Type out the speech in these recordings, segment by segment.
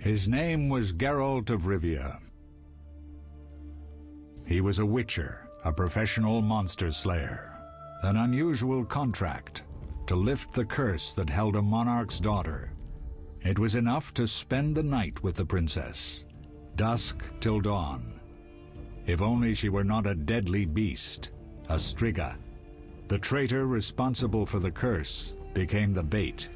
His name was Geralt of Rivia. He was a witcher, a professional monster slayer. An unusual contract to lift the curse that held a monarch's daughter. It was enough to spend the night with the princess, dusk till dawn. If only she were not a deadly beast, a striga. The traitor responsible for the curse became the bait.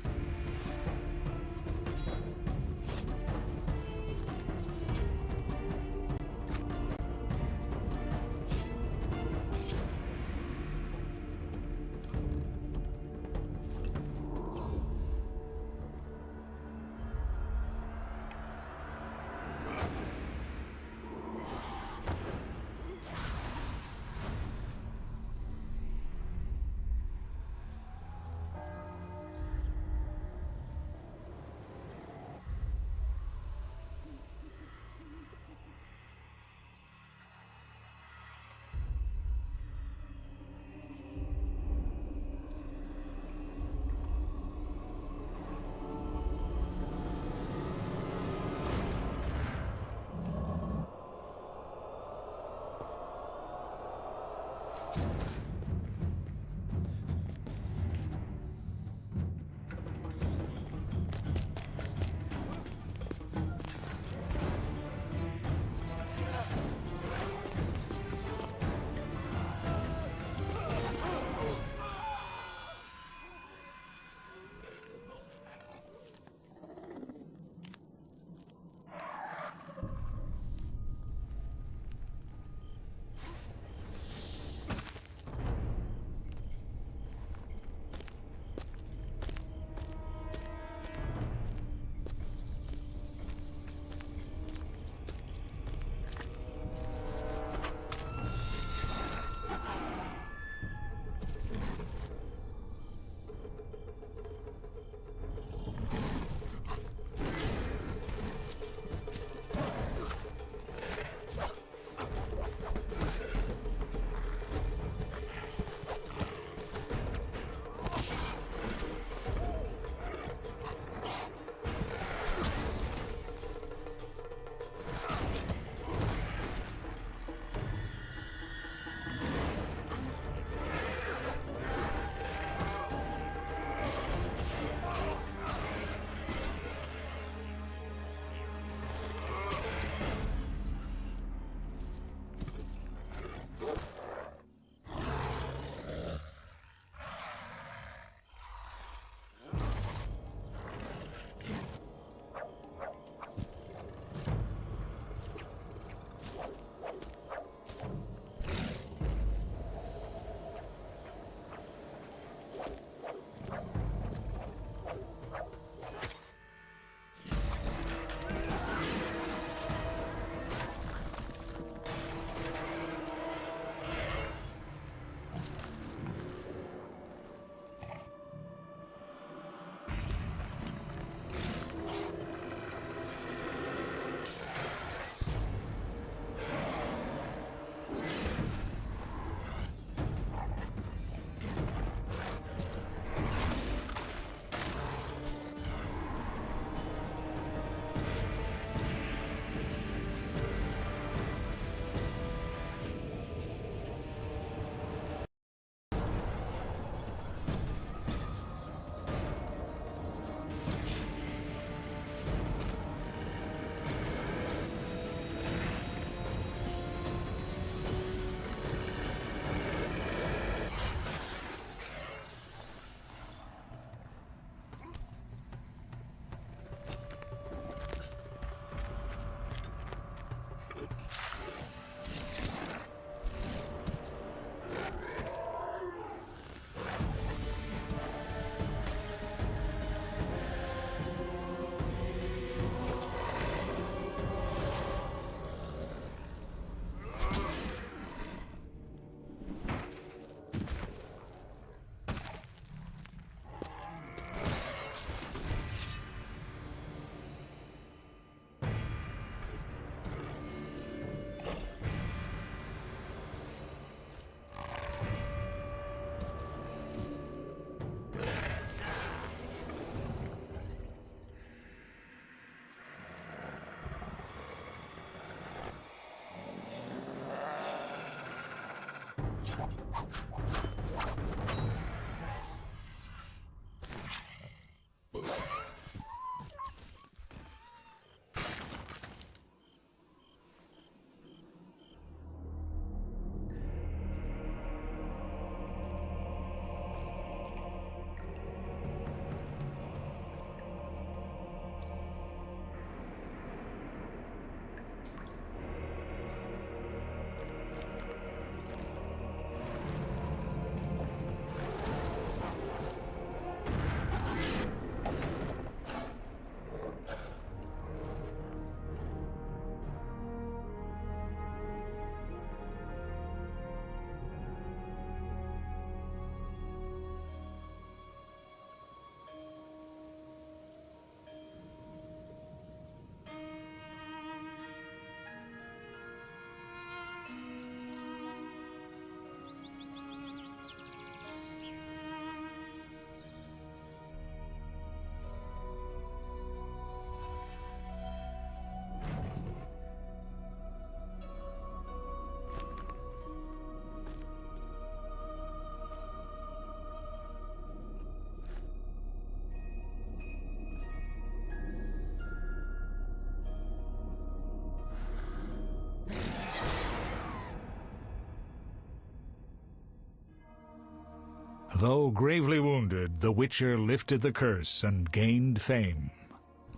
Though gravely wounded, the Witcher lifted the curse and gained fame.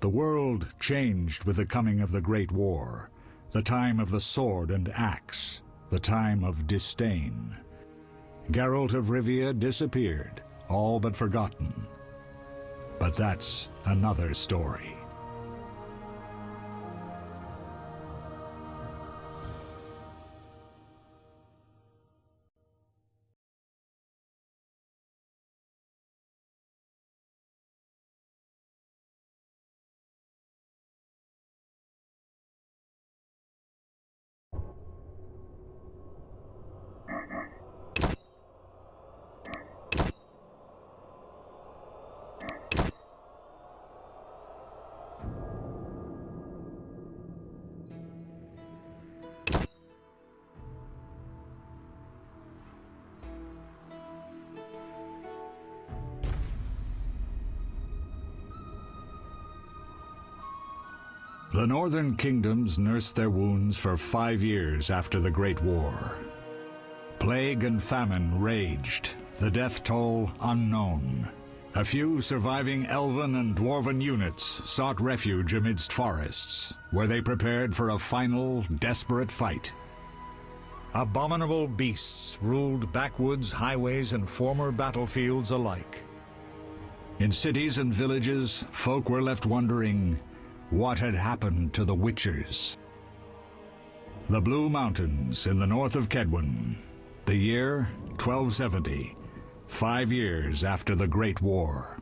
The world changed with the coming of the Great War, the time of the sword and axe, the time of disdain. Geralt of Rivia disappeared, all but forgotten. But that's another story. The northern kingdoms nursed their wounds for 5 years after the Great War. Plague and famine raged, the death toll unknown. A few surviving elven and dwarven units sought refuge amidst forests, where they prepared for a final, desperate fight. Abominable beasts ruled backwoods, highways, and former battlefields alike. In cities and villages, folk were left wondering, what had happened to the Witchers? The Blue Mountains in the north of Kedwen. The year 1270, 5 years after the Great War.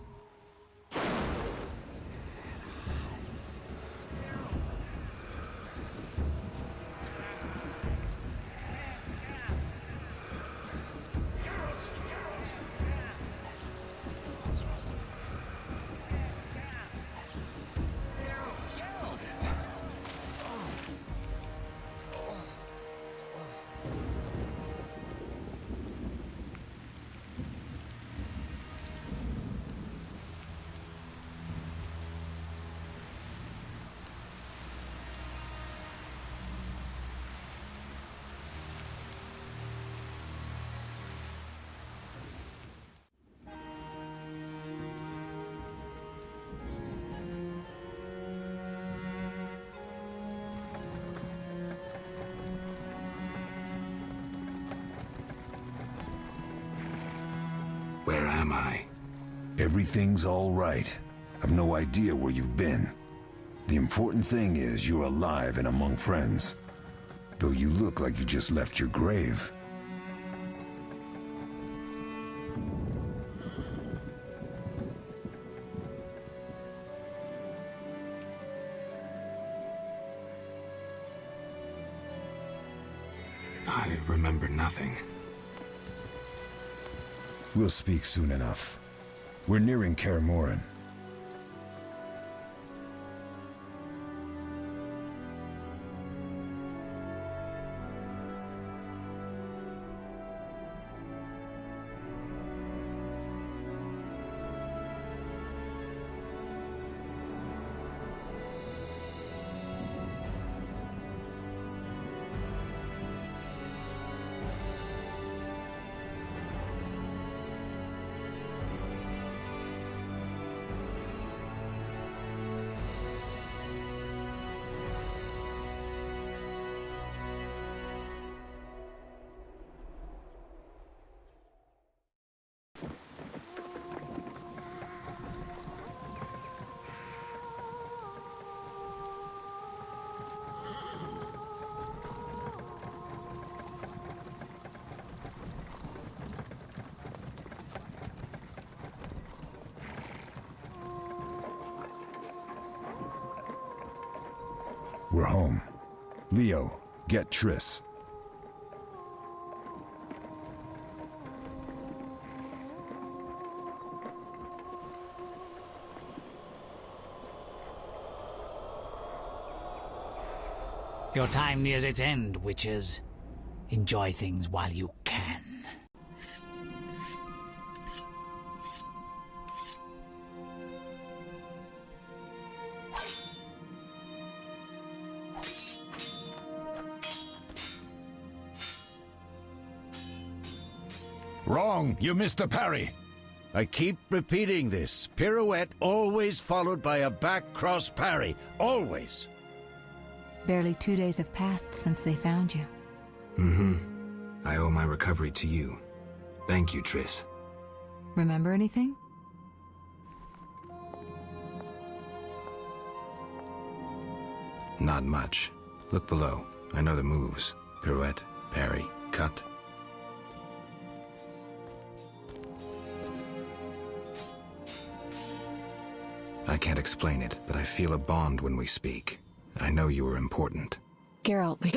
Where am I? Everything's all right. I've no idea where you've been. The important thing is you're alive and among friends. Though you look like you just left your grave. I remember nothing. We'll speak soon enough. We're nearing Kaer Morhen. We're home. Leo, get Triss. Your time nears its end, witches. Enjoy things while you can. Wrong. You missed the parry. I keep repeating this. Pirouette always followed by a back cross parry. Always. Barely 2 days have passed since they found you. I owe my recovery to you. Thank you, Triss. Remember anything? Not much. Look below. I know the moves. Pirouette, parry, cut. I can't explain it, but I feel a bond when we speak. I know you are important. Geralt, we...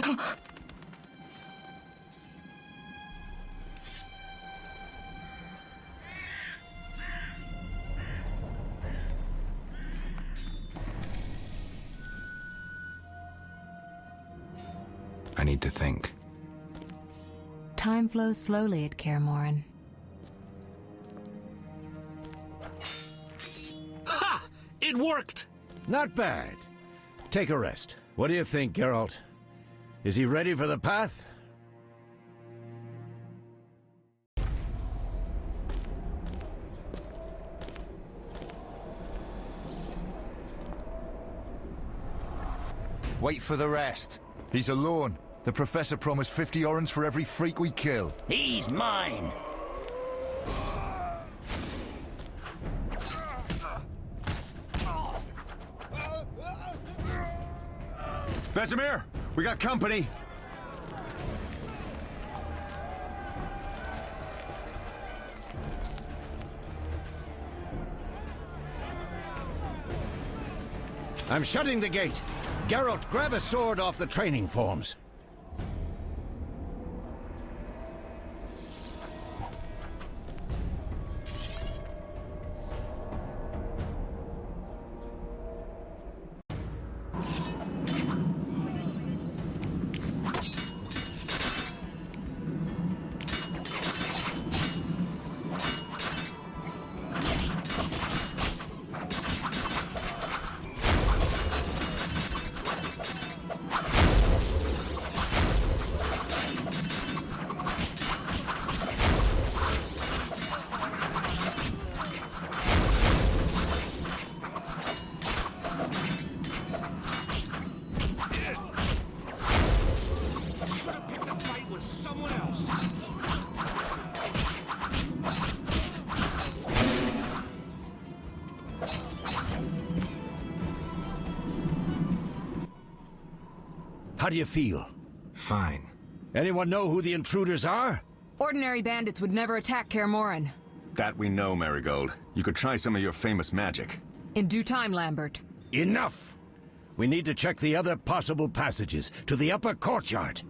I need to think. Time flows slowly at Kaer Morhen. Ha! It worked! Not bad. Take a rest. What do you think, Geralt? Is he ready for the path? Wait for the rest. He's alone. The Professor promised 50 orens for every freak we kill. He's mine! Vesemir, we got company. I'm shutting the gate. Geralt, grab a sword off the training forms. How do you feel? Fine. Anyone know who the intruders are? Ordinary bandits would never attack Kaer Morhen. That we know, Marigold. You could try some of your famous magic. In due time, Lambert. Enough! We need to check the other possible passages to the upper courtyard.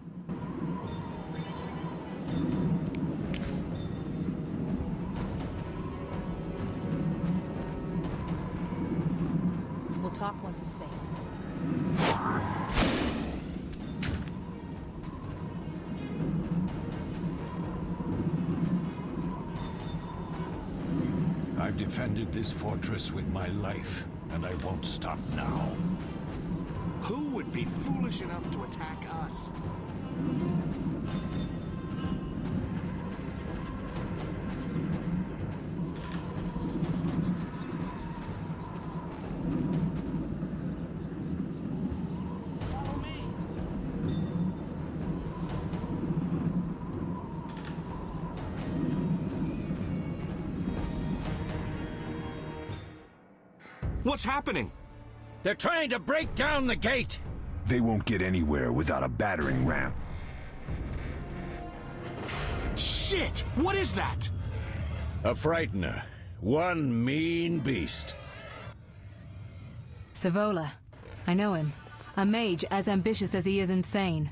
We'll talk once it's safe. I've defended this fortress with my life, and I won't stop now. Who would be foolish enough to attack us? Follow me. What's happening? They're trying to break down the gate! They won't get anywhere without a battering ram. Shit! What is that? A frightener. One mean beast. Savola. I know him. A mage as ambitious as he is insane.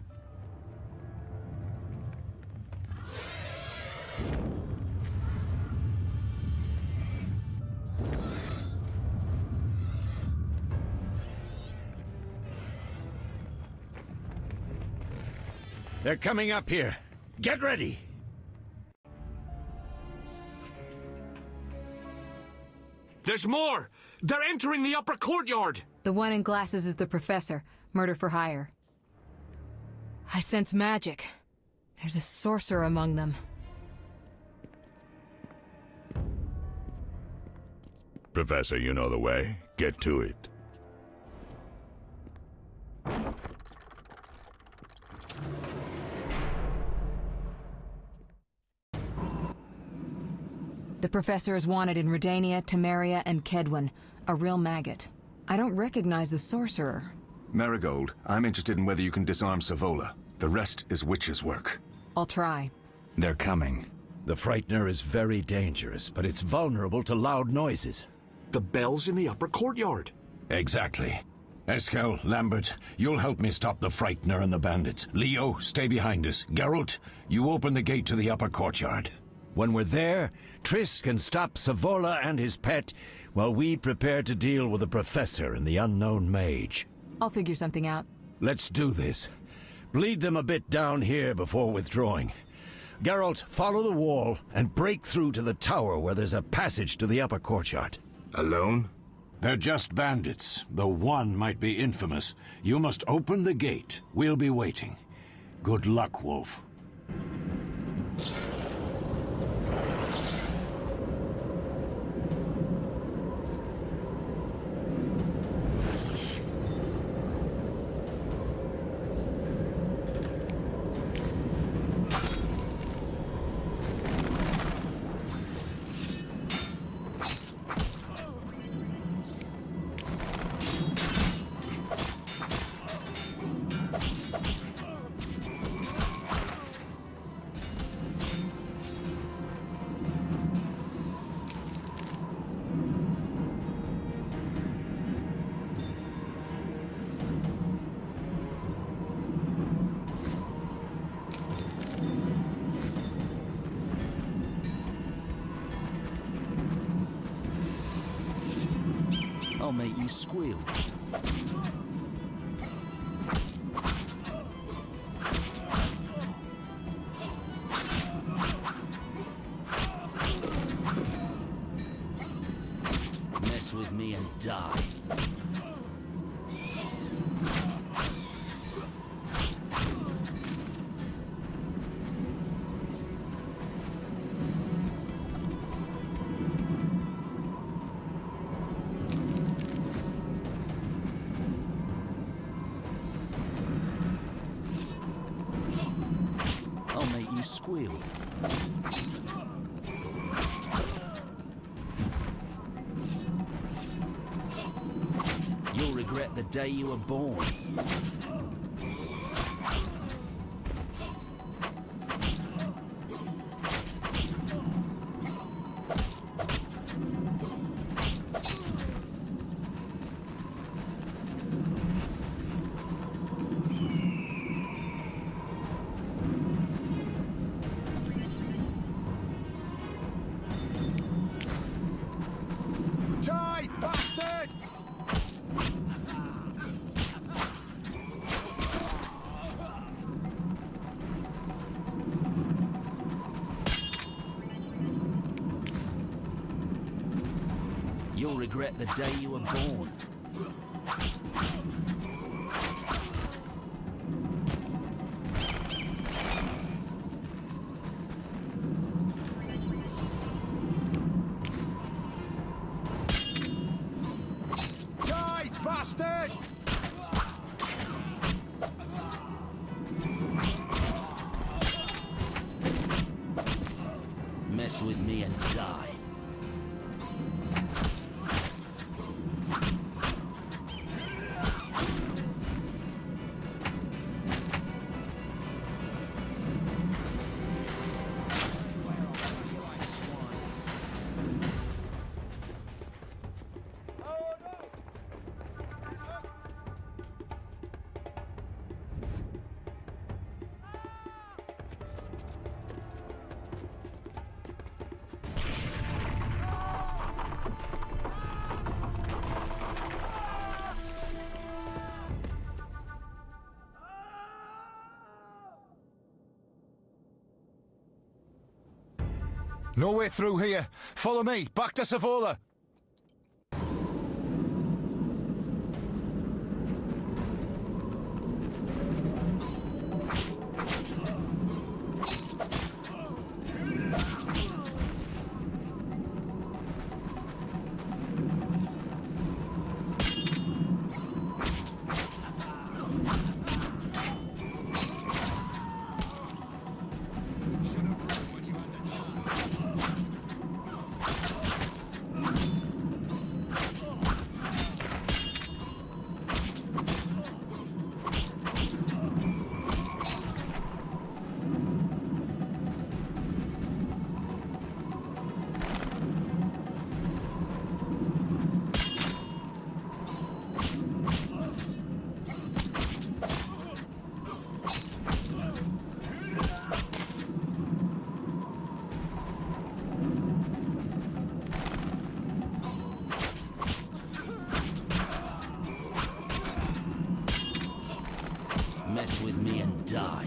They're coming up here. Get ready! There's more! They're entering the upper courtyard! The one in glasses is the Professor. Murder for hire. I sense magic. There's a sorcerer among them. Professor, you know the way. Get to it. The Professor is wanted in Redania, Temeria, and Kedwen. A real maggot. I don't recognize the sorcerer. Marigold, I'm interested in whether you can disarm Savola. The rest is Witcher's work. I'll try. They're coming. The Frightener is very dangerous, but it's vulnerable to loud noises. The bell's in the upper courtyard. Exactly. Eskel, Lambert, you'll help me stop the Frightener and the bandits. Leo, stay behind us. Geralt, you open the gate to the upper courtyard. When we're there, Triss can stop Savola and his pet while we prepare to deal with the Professor and the unknown mage. I'll figure something out. Let's do this. Bleed them a bit down here before withdrawing. Geralt, follow the wall and break through to the tower where there's a passage to the upper courtyard. Alone? They're just bandits, though one might be infamous. You must open the gate. We'll be waiting. Good luck, Wolf. I'll make you squeal. Mess with me and die. I'll make you squeal. You'll regret the day you were born. Die, bastard! You'll regret the day you were born. Die, bastard! Mess with me and die. No way through here. Follow me. Back to Savola. mess with me and die.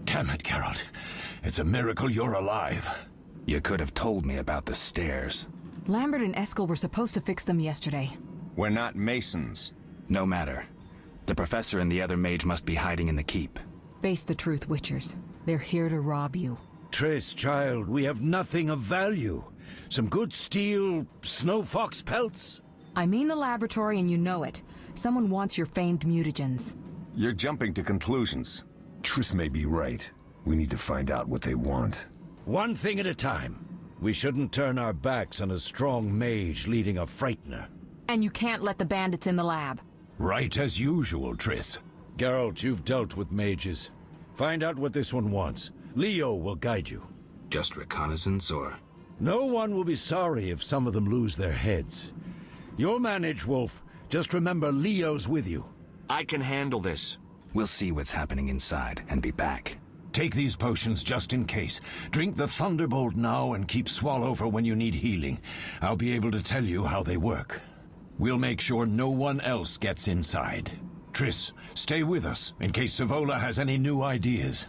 Damn it, Geralt. It's a miracle you're alive. You could have told me about the stairs. Lambert and Eskel were supposed to fix them yesterday. We're not masons. No matter. The professor and the other mage must be hiding in the keep. Face the truth, Witchers. They're here to rob you. Triss, child, we have nothing of value. Some good steel snow fox pelts? I mean the laboratory and you know it. Someone wants your famed mutagens. You're jumping to conclusions. Triss may be right. We need to find out what they want. One thing at a time. We shouldn't turn our backs on a strong mage leading a frightener. And you can't let the bandits in the lab. Right as usual, Triss. Geralt, you've dealt with mages. Find out what this one wants. Leo will guide you. Just reconnaissance, or...? No one will be sorry if some of them lose their heads. You'll manage, Wolf. Just remember Leo's with you. I can handle this. We'll see what's happening inside and be back. Take these potions just in case. Drink the Thunderbolt now and keep Swallow for when you need healing. I'll be able to tell you how they work. We'll make sure no one else gets inside. Triss, stay with us in case Savola has any new ideas.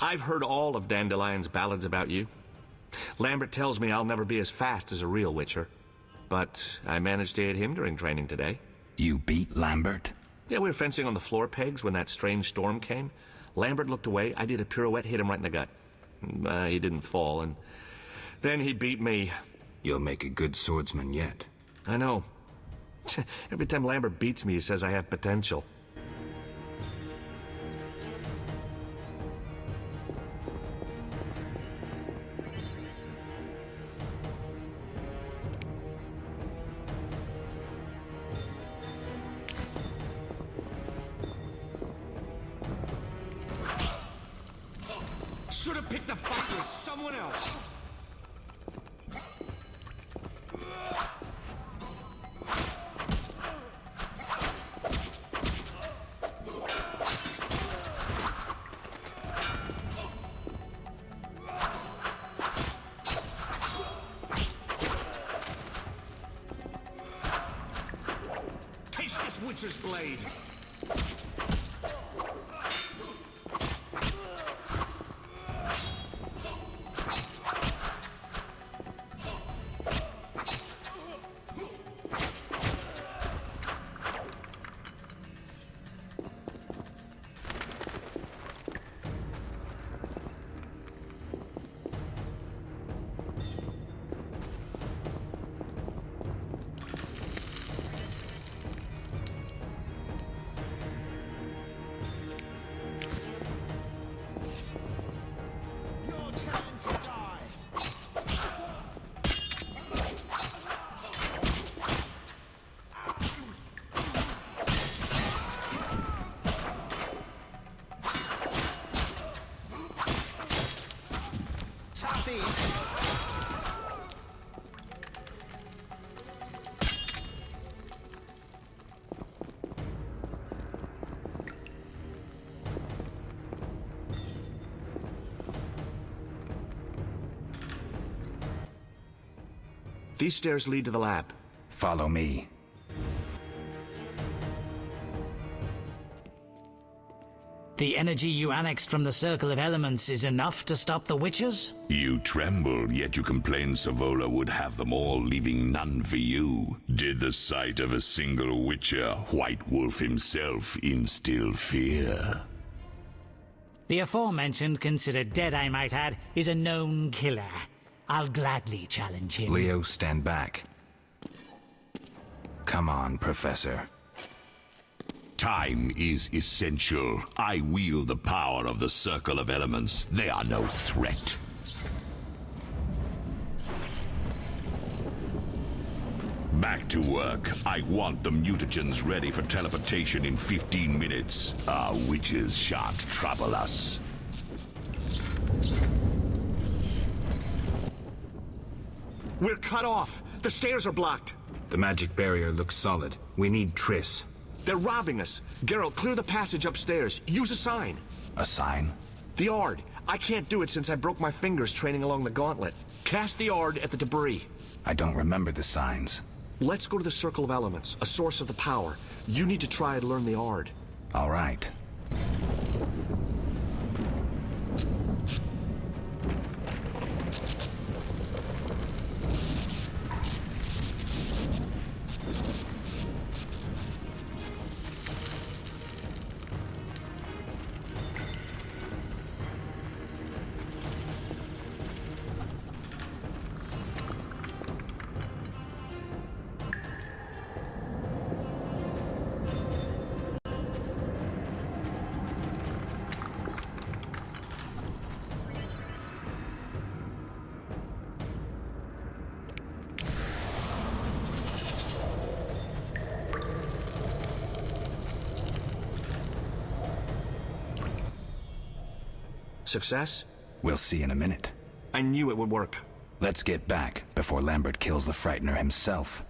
I've heard all of Dandelion's ballads about you. Lambert tells me I'll never be as fast as a real Witcher. But I managed to hit him during training today. You beat Lambert? Yeah, we were fencing on the floor pegs when that strange storm came. Lambert looked away, I did a pirouette, hit him right in the gut. He didn't fall, and then he beat me. You'll make a good swordsman yet. I know. Every time Lambert beats me, he says I have potential. Should have picked the fight with someone else. Taste this last Witcher's blade! These stairs lead to the lab. Follow me. The energy you annexed from the Circle of Elements is enough to stop the Witchers? You trembled, yet you complained Savola would have them all, leaving none for you. Did the sight of a single Witcher, White Wolf himself, instill fear? The aforementioned, considered dead I might add, is a known killer. I'll gladly challenge him. Leo, stand back. Come on, Professor. Time is essential. I wield the power of the Circle of Elements. They are no threat. Back to work. I want the mutagens ready for teleportation in 15 minutes. Our witches shan't trouble us. We're cut off! The stairs are blocked! The magic barrier looks solid. We need Triss. They're robbing us! Geralt, clear the passage upstairs. Use a sign. A sign? The Ard. I can't do it since I broke my fingers training along the gauntlet. Cast the Ard at the debris. I don't remember the signs. Let's go to the Circle of Elements, a source of the power. You need to try and learn the Ard. All right. Success? We'll see in a minute. I knew it would work. Let's get back before Lambert kills the Frightener himself.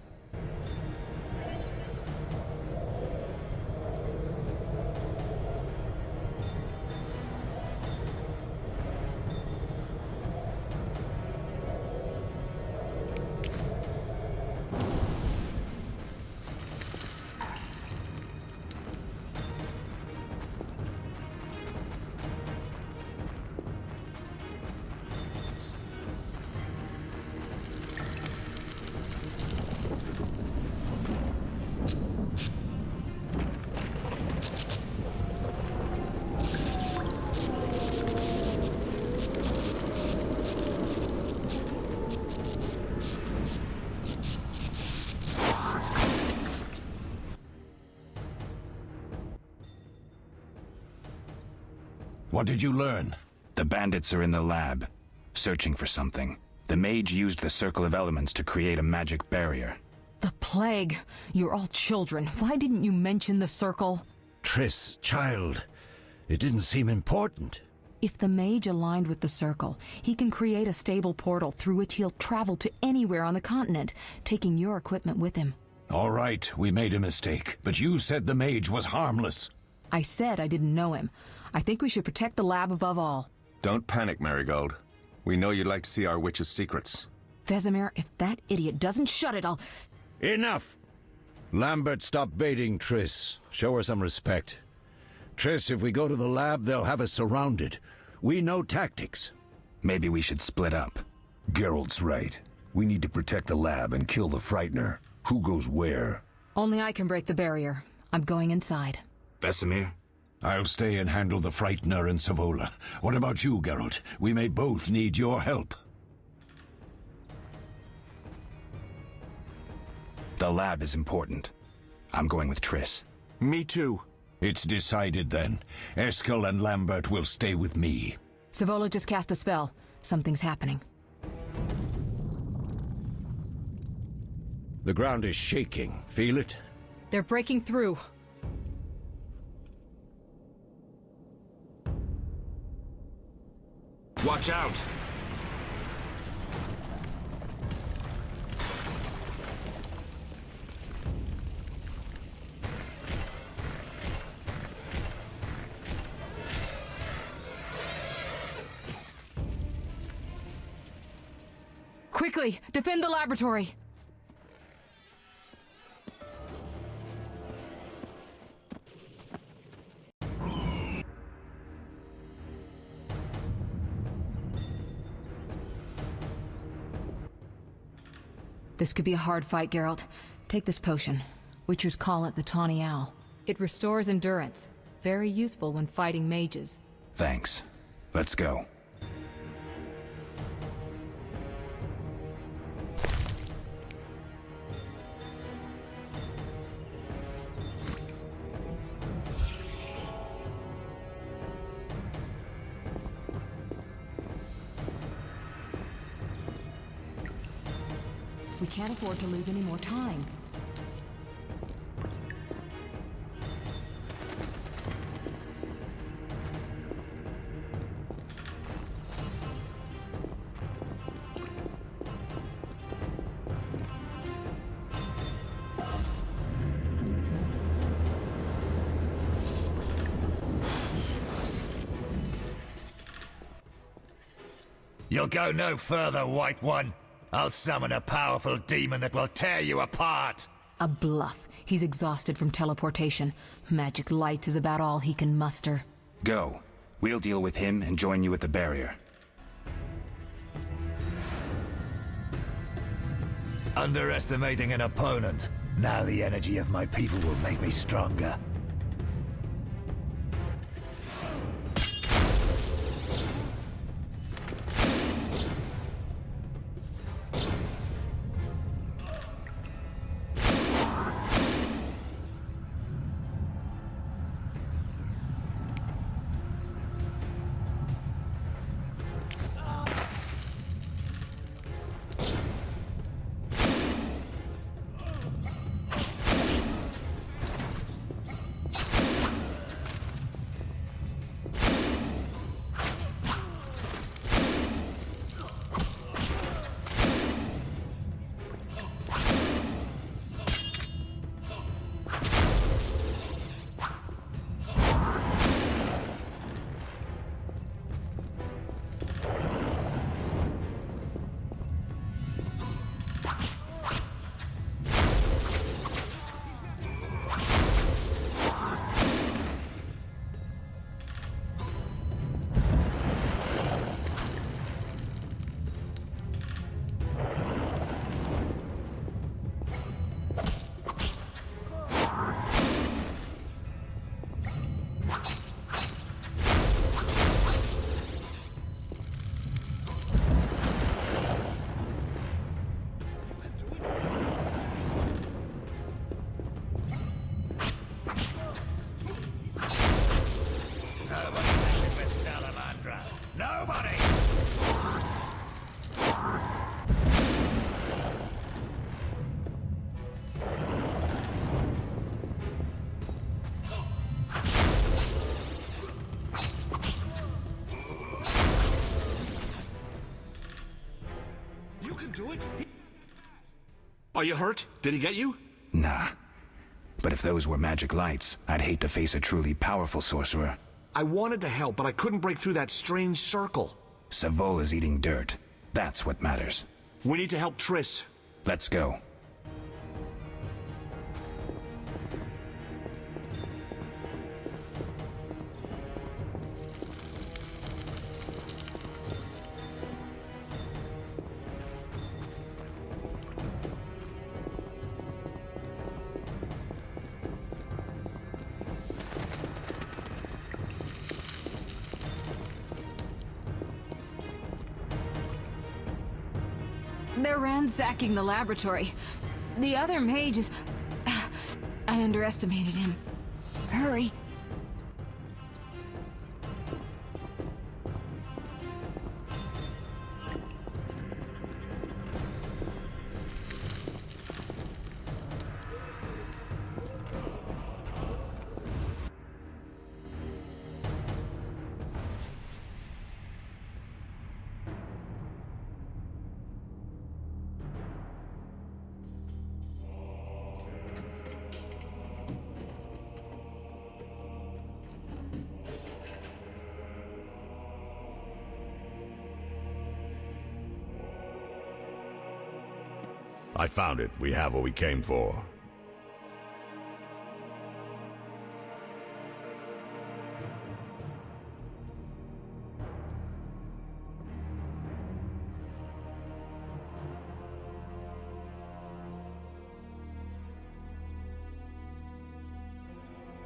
What did you learn? The bandits are in the lab, searching for something. The mage used the Circle of Elements to create a magic barrier. The plague! You're all children. Why didn't you mention the Circle? Triss, child, it didn't seem important. If the mage aligned with the Circle, he can create a stable portal through which he'll travel to anywhere on the continent, taking your equipment with him. All right, we made a mistake, but you said the mage was harmless. I said I didn't know him. I think we should protect the lab above all. Don't panic, Marigold. We know you'd like to see our witch's secrets. Vesemir, if that idiot doesn't shut it, I'll... Enough! Lambert, stop baiting Triss. Show her some respect. Triss, if we go to the lab, they'll have us surrounded. We know tactics. Maybe we should split up. Geralt's right. We need to protect the lab and kill the Frightener. Who goes where? Only I can break the barrier. I'm going inside. Vesemir? I'll stay and handle the Frightener and Savola. What about you, Geralt? We may both need your help. The lab is important. I'm going with Triss. Me too. It's decided then. Eskel and Lambert will stay with me. Savola just cast a spell. Something's happening. The ground is shaking. Feel it? They're breaking through. Watch out! Quickly, defend the laboratory! This could be a hard fight, Geralt. Take this potion. Witchers call it the Tawny Owl. It restores endurance. Very useful when fighting mages. Thanks. Let's go. We can't afford to lose any more time. You'll go no further, White One. I'll summon a powerful demon that will tear you apart! A bluff. He's exhausted from teleportation. Magic light is about all he can muster. Go. We'll deal with him and join you at the barrier. Underestimating an opponent. Now the energy of my people will make me stronger. Are you hurt? Did he get you? Nah. But if those were magic lights, I'd hate to face a truly powerful sorcerer. I wanted to help, but I couldn't break through that strange circle. Savola's eating dirt. That's what matters. We need to help Triss. Let's go. They're ransacking the laboratory. The other mage is... I underestimated him. Hurry. I found it. We have what we came for.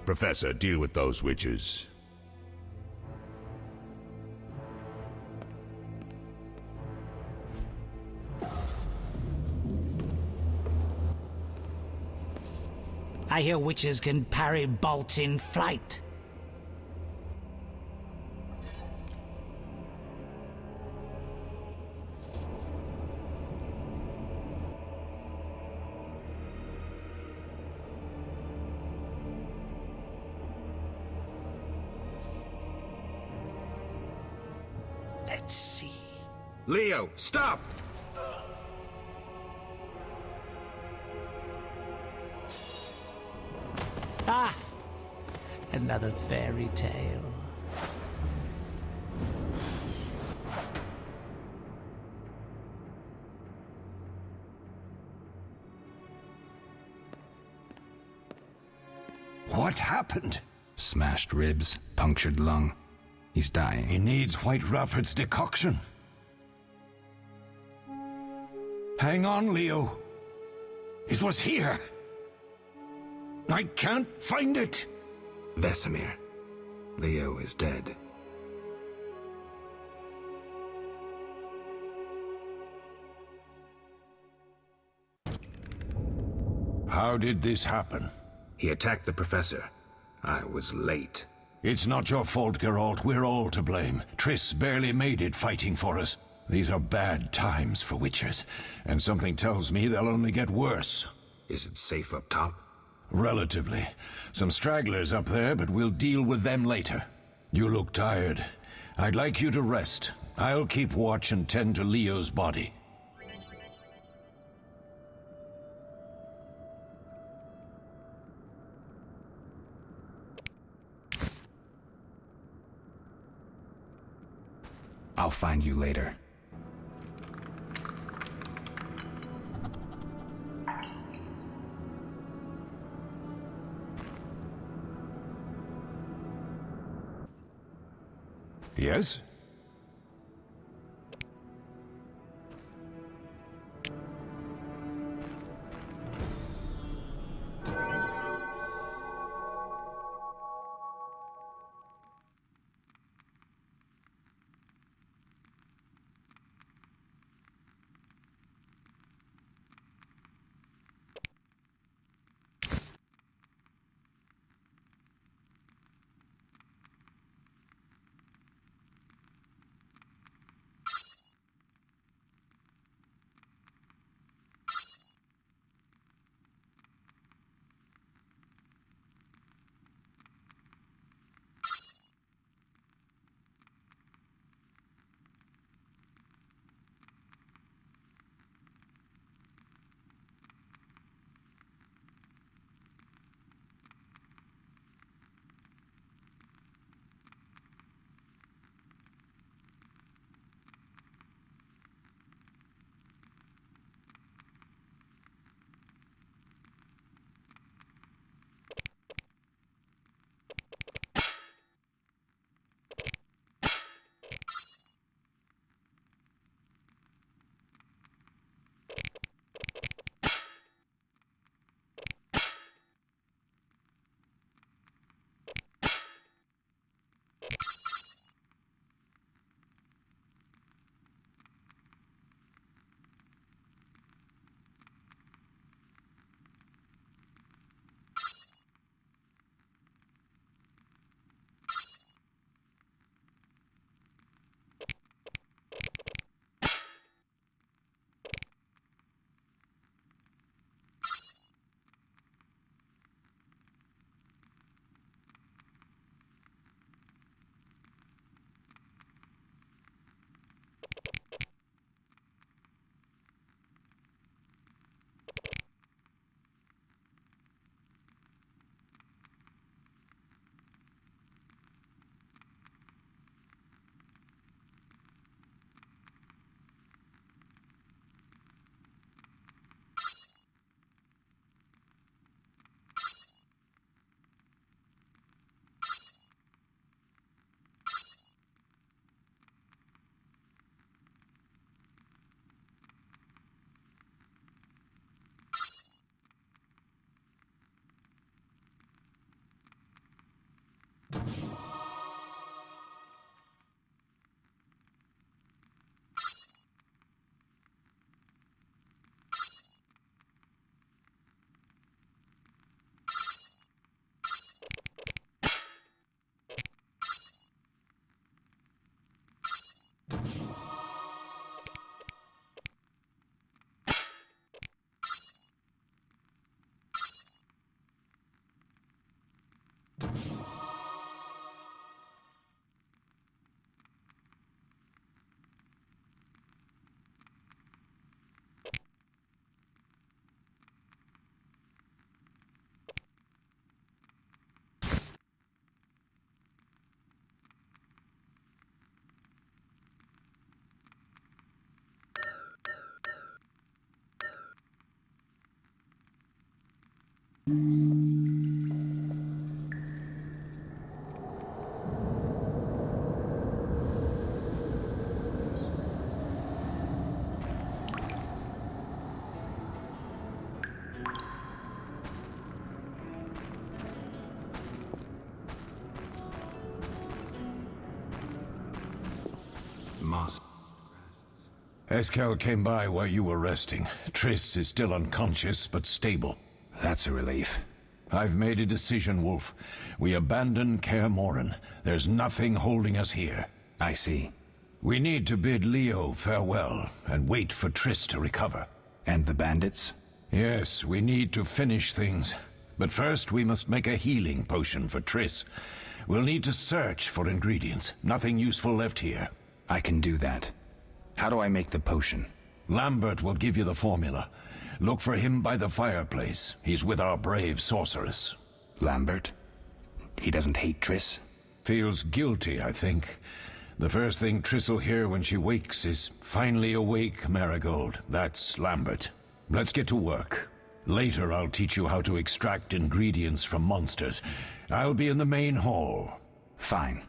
Professor, deal with those witches. I hear witches can parry bolts in flight. Let's see. Leo, stop! Ah! Another fairy tale. What happened? Smashed ribs, punctured lung. He's dying. He needs White Rafford's decoction. Hang on, Leo. It was here. I can't find it. Vesemir. Leo is dead. How did this happen? He attacked the professor. I was late. It's not your fault, Geralt. We're all to blame. Triss barely made it fighting for us. These are bad times for witchers, and something tells me they'll only get worse. Is it safe up top? Relatively. Some stragglers up there, but we'll deal with them later. You look tired. I'd like you to rest. I'll keep watch and tend to Leo's body. I'll find you later. Yes? Eskel came by while you were resting. Triss is still unconscious, but stable. That's a relief. I've made a decision, Wolf. We abandon Kaer Morhen. There's nothing holding us here. I see. We need to bid Leo farewell and wait for Triss to recover. And the bandits? Yes, we need to finish things. But first we must make a healing potion for Triss. We'll need to search for ingredients. Nothing useful left here. I can do that. How do I make the potion? Lambert will give you the formula. Look for him by the fireplace. He's with our brave sorceress. Lambert? He doesn't hate Triss? Feels guilty, I think. The first thing Triss will hear when she wakes is, "Finally awake, Marigold." That's Lambert. Let's get to work. Later I'll teach you how to extract ingredients from monsters. I'll be in the main hall. Fine.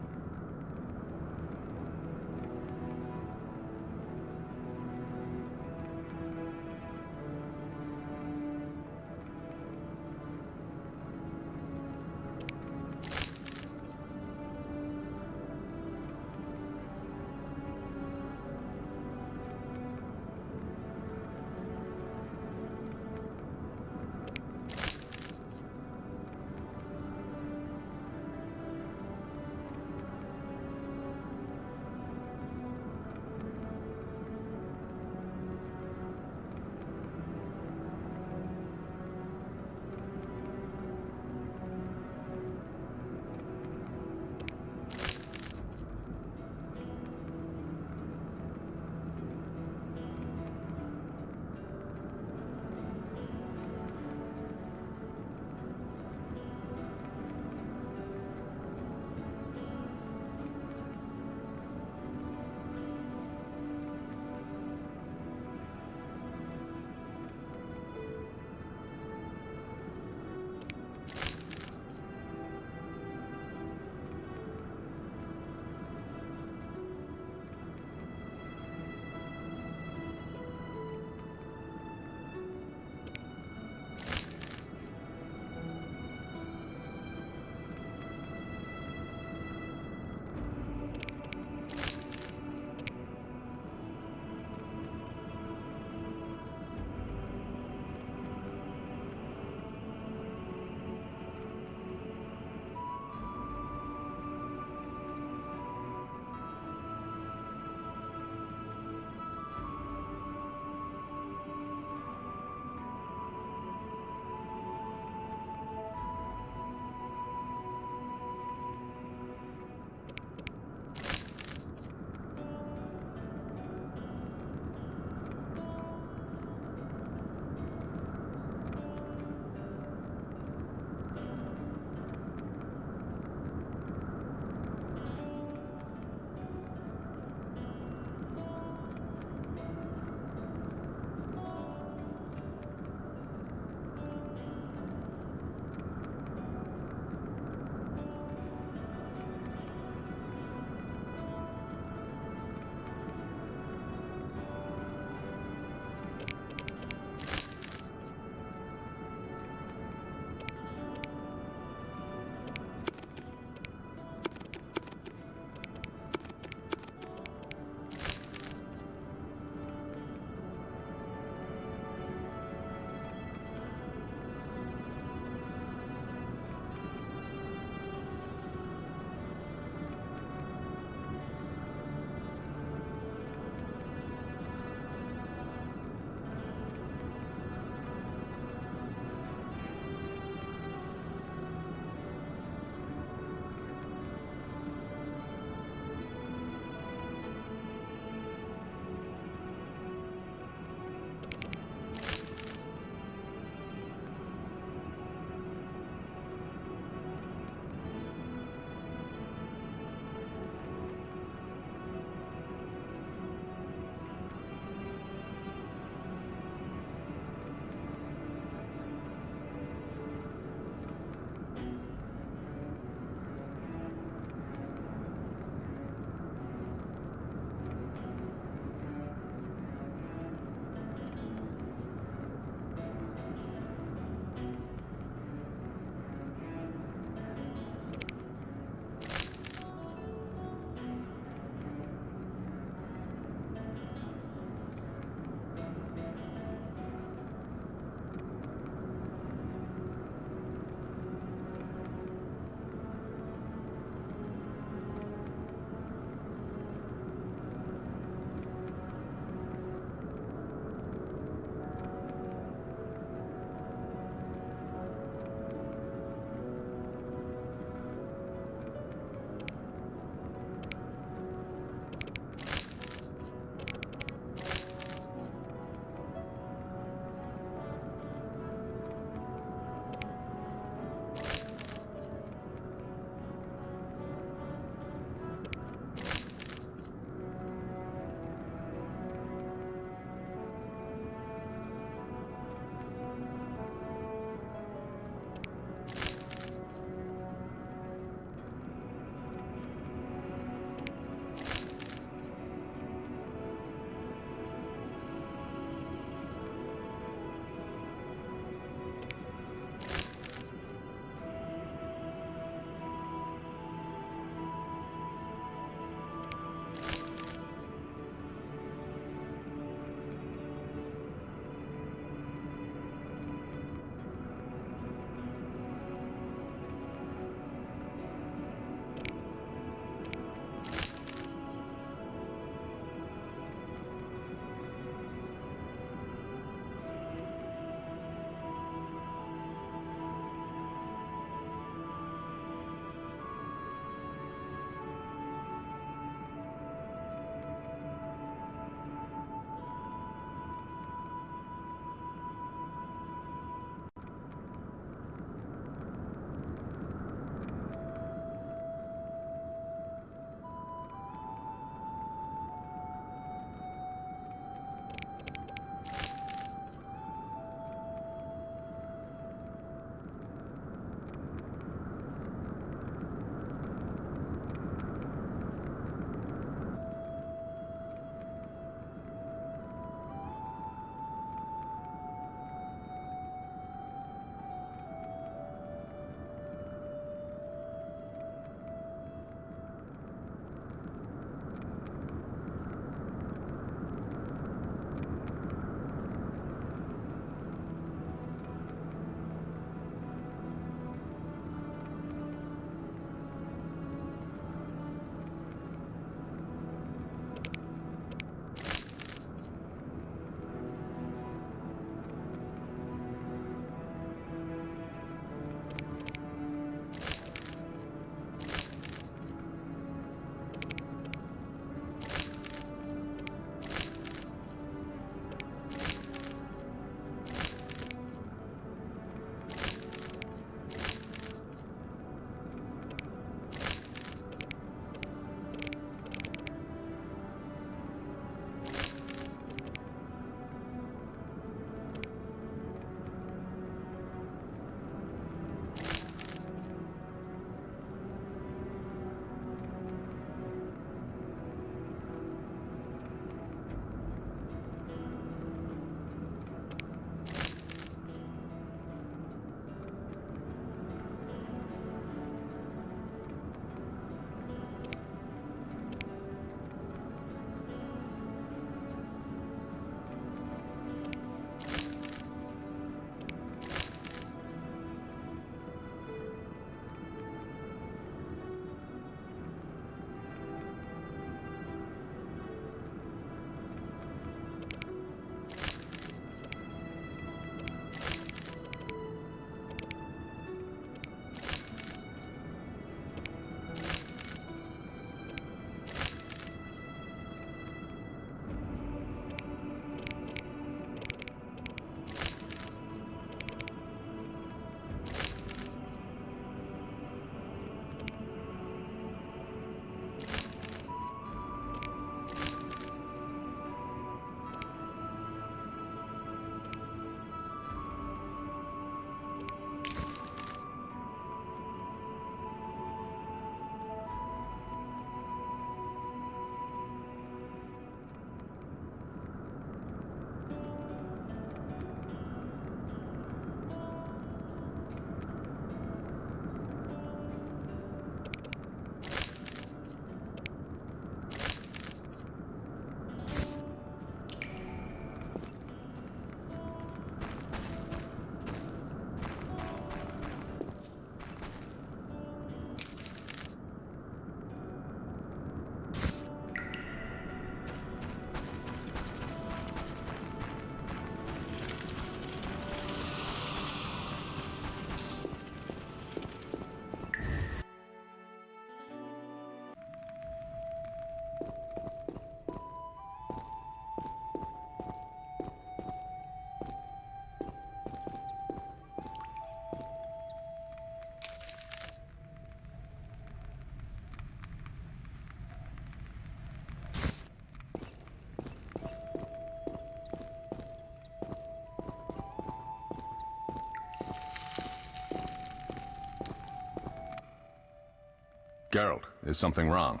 Geralt, is something wrong?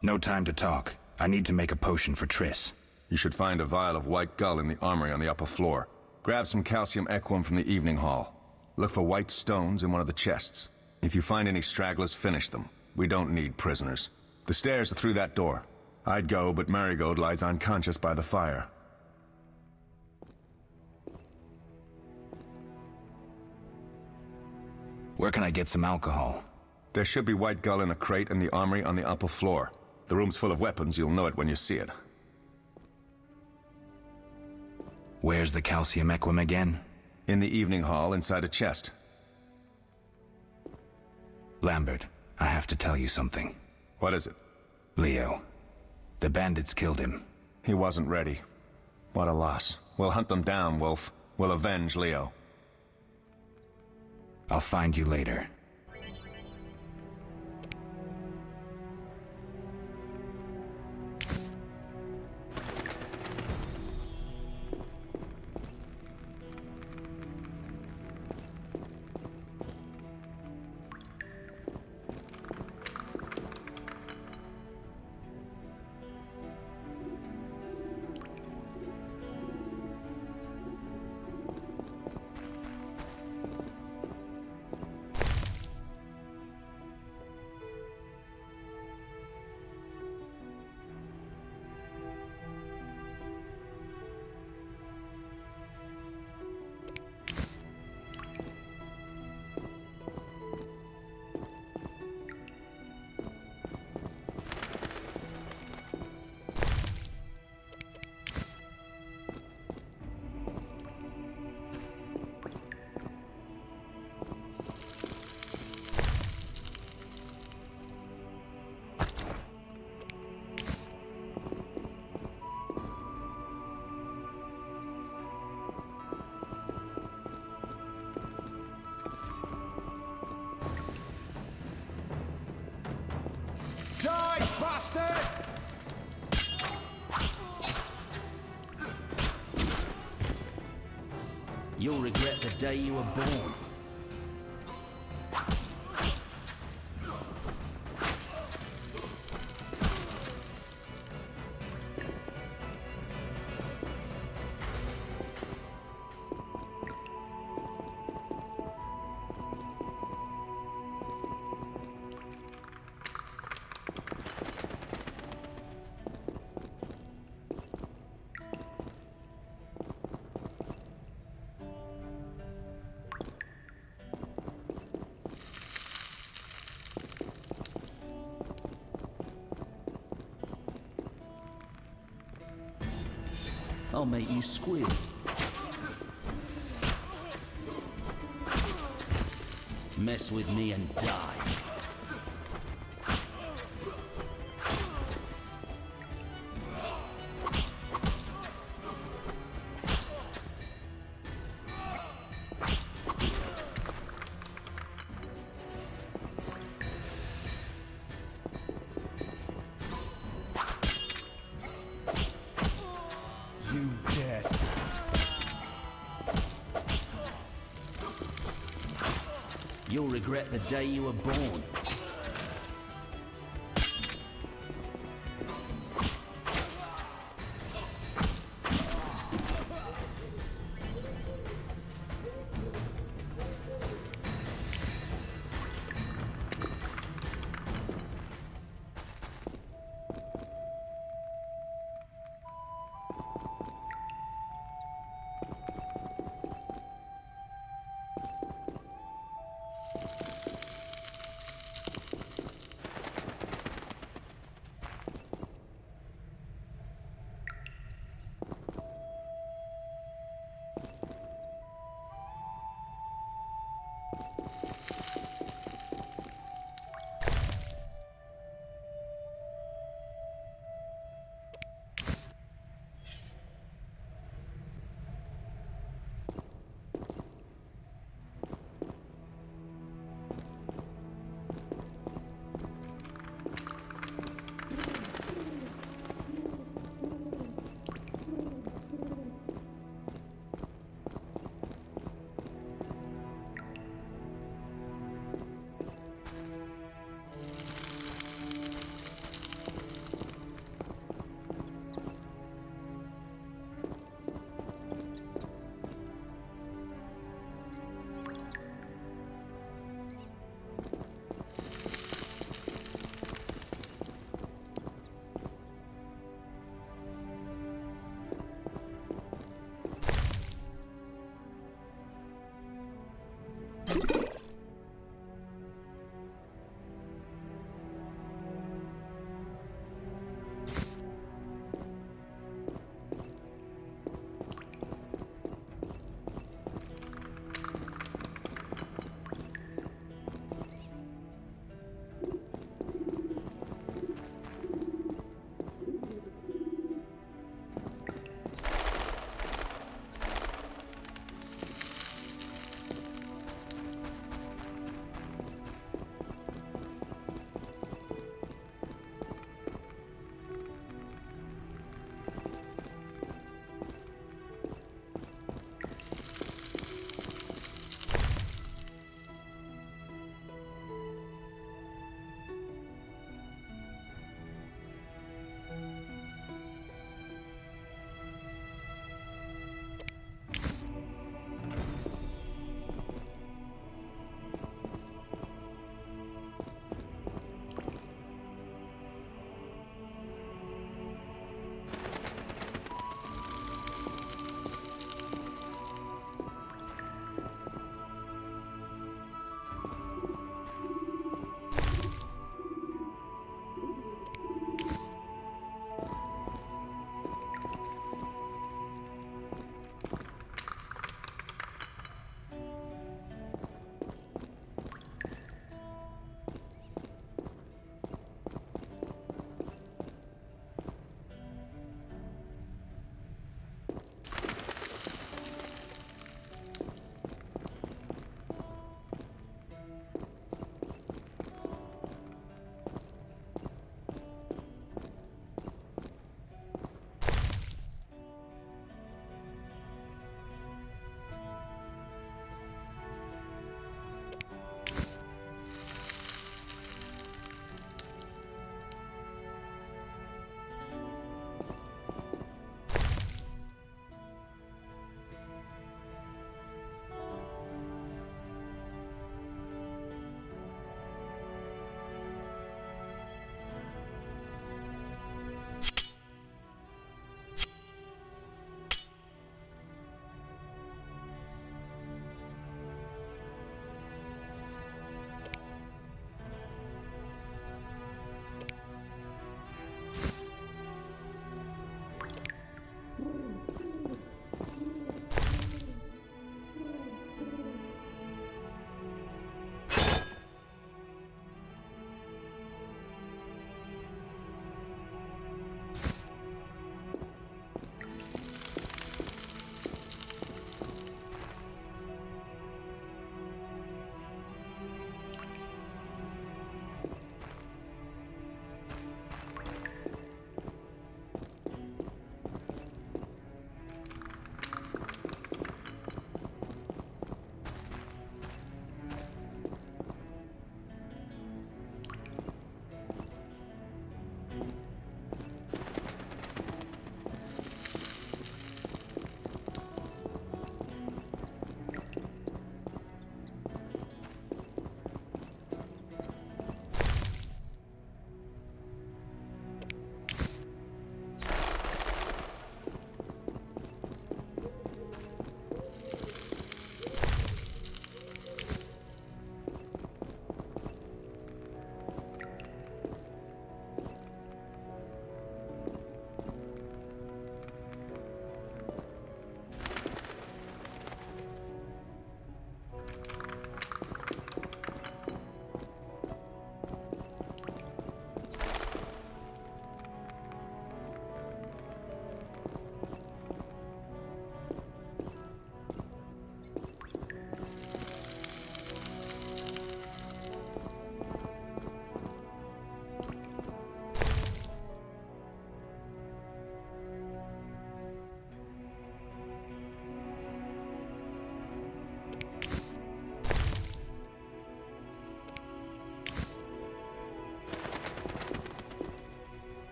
No time to talk. I need to make a potion for Triss. You should find a vial of white gull in the armory on the upper floor. Grab some calcium equum from the evening hall. Look for white stones in one of the chests. If you find any stragglers, finish them. We don't need prisoners. The stairs are through that door. I'd go, but Marigold lies unconscious by the fire. Where can I get some alcohol? There should be white gull in a crate in the armory on the upper floor. The room's full of weapons, you'll know it when you see it. Where's the calcium equum again? In the evening hall, inside a chest. Lambert, I have to tell you something. What is it? Leo. The bandits killed him. He wasn't ready. What a loss. We'll hunt them down, Wolf. We'll avenge Leo. I'll find you later. Die, bastard! You'll regret the day you were born. I'll make you squeal. Mess with me and die. You dead. You'll regret the day you were born.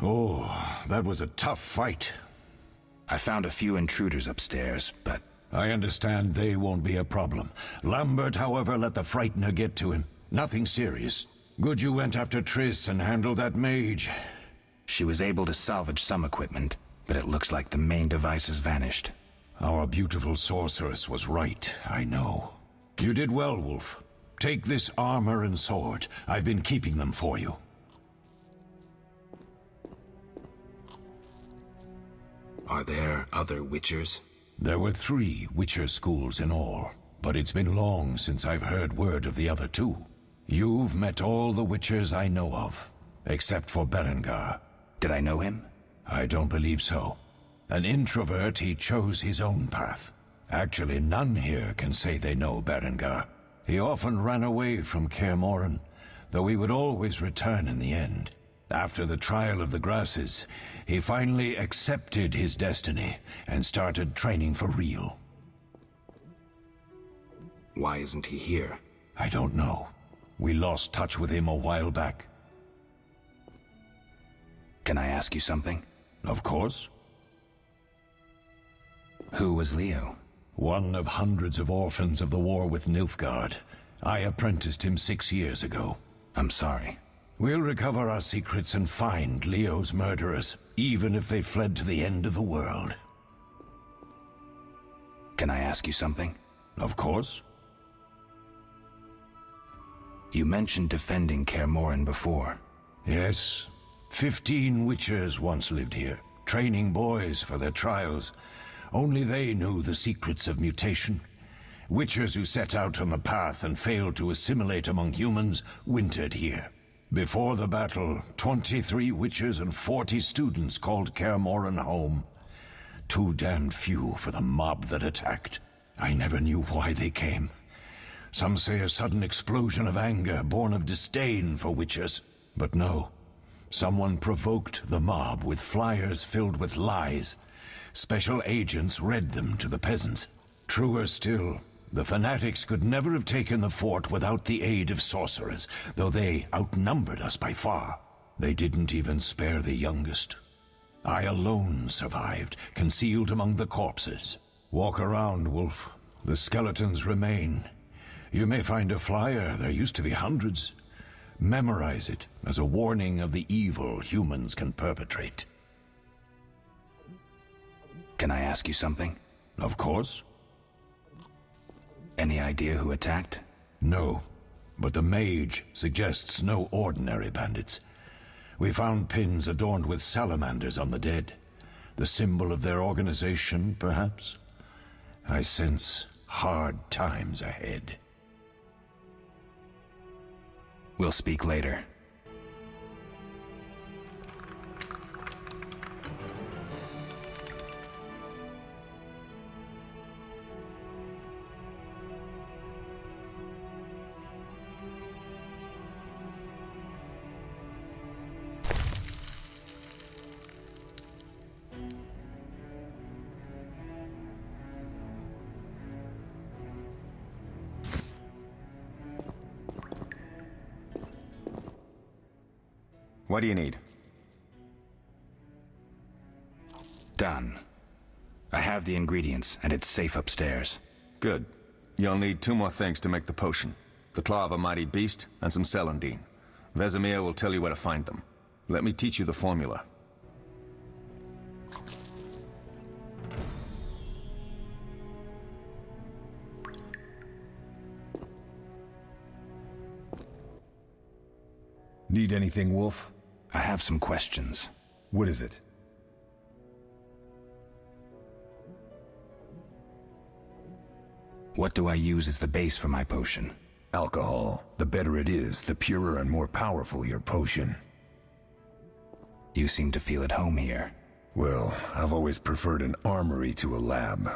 Oh, that was a tough fight. I found a few intruders upstairs, but... I understand they won't be a problem. Lambert, however, let the Frightener get to him. Nothing serious. Good you went after Triss and handled that mage. She was able to salvage some equipment, but it looks like the main device has vanished. Our beautiful sorceress was right, I know. You did well, Wolf. Take this armor and sword. I've been keeping them for you. Are there other Witchers? There were 3 Witcher schools in all, but it's been long since I've heard word of the other 2. You've met all the Witchers I know of, except for Berengar. Did I know him? I don't believe so. An introvert, he chose his own path. Actually, none here can say they know Berengar. He often ran away from Kaer Morhen, though he would always return in the end. After the trial of the grasses, he finally accepted his destiny and started training for real. Why isn't he here? I don't know. We lost touch with him a while back. Can I ask you something? Of course. Who was Leo? One of hundreds of orphans of the war with Nilfgaard. I apprenticed him 6 years ago. I'm sorry. We'll recover our secrets and find Leo's murderers, even if they fled to the end of the world. Can I ask you something? Of course. You mentioned defending Kaer Morhen before. Yes. 15 Witchers once lived here, training boys for their trials. Only they knew the secrets of mutation. Witchers who set out on the path and failed to assimilate among humans wintered here. Before the battle, 23 Witchers and 40 students called Kaer Morhen home. Too damned few for the mob that attacked. I never knew why they came. Some say a sudden explosion of anger born of disdain for Witchers. But no. Someone provoked the mob with flyers filled with lies. Special agents read them to the peasants. Truer still, the fanatics could never have taken the fort without the aid of sorcerers, though they outnumbered us by far. They didn't even spare the youngest. I alone survived, concealed among the corpses. Walk around, Wolf. The skeletons remain. You may find a flyer, there used to be hundreds. Memorize it as a warning of the evil humans can perpetrate. Can I ask you something? Of course. Any idea who attacked? No, but the mage suggests no ordinary bandits. We found pins adorned with salamanders on the dead. The symbol of their organization, perhaps? I sense hard times ahead. We'll speak later. What do you need? Done. I have the ingredients, and it's safe upstairs. Good. You'll need 2 more things to make the potion. The claw of a mighty beast, and some celandine. Vesemir will tell you where to find them. Let me teach you the formula. Need anything, Wolf? I have some questions. What is it? What do I use as the base for my potion? Alcohol. The better it is, the purer and more powerful your potion. You seem to feel at home here. Well, I've always preferred an armory to a lab.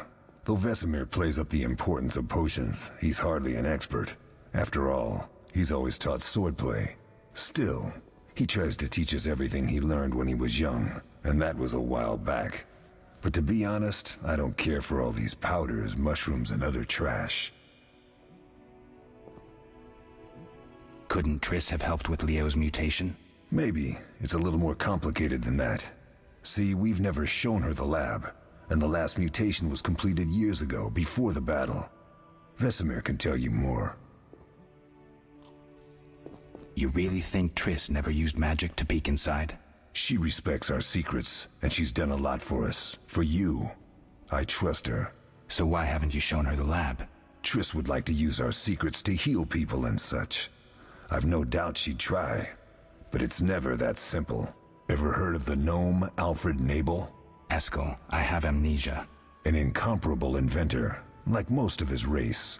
Though Vesemir plays up the importance of potions, he's hardly an expert. After all, he's always taught swordplay. Still, he tries to teach us everything he learned when he was young, and that was a while back. But to be honest, I don't care for all these powders, mushrooms, and other trash. Couldn't Triss have helped with Leo's mutation? Maybe. It's a little more complicated than that. See, we've never shown her the lab, and the last mutation was completed years ago, before the battle. Vesemir can tell you more. You really think Triss never used magic to peek inside? She respects our secrets, and she's done a lot for us. For you. I trust her. So why haven't you shown her the lab? Triss would like to use our secrets to heal people and such. I've no doubt she'd try. But it's never that simple. Ever heard of the gnome Alfred Nabel? Eskel, I have amnesia. An incomparable inventor, like most of his race.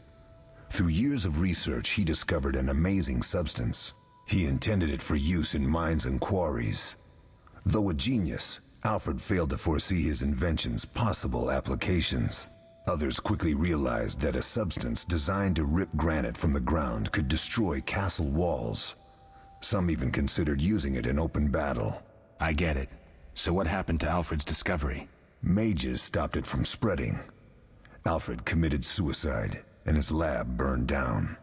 Through years of research, he discovered an amazing substance. He intended it for use in mines and quarries. Though a genius, Alfred failed to foresee his invention's possible applications. Others quickly realized that a substance designed to rip granite from the ground could destroy castle walls. Some even considered using it in open battle. I get it. So what happened to Alfred's discovery? Mages stopped it from spreading. Alfred committed suicide, and his lab burned down.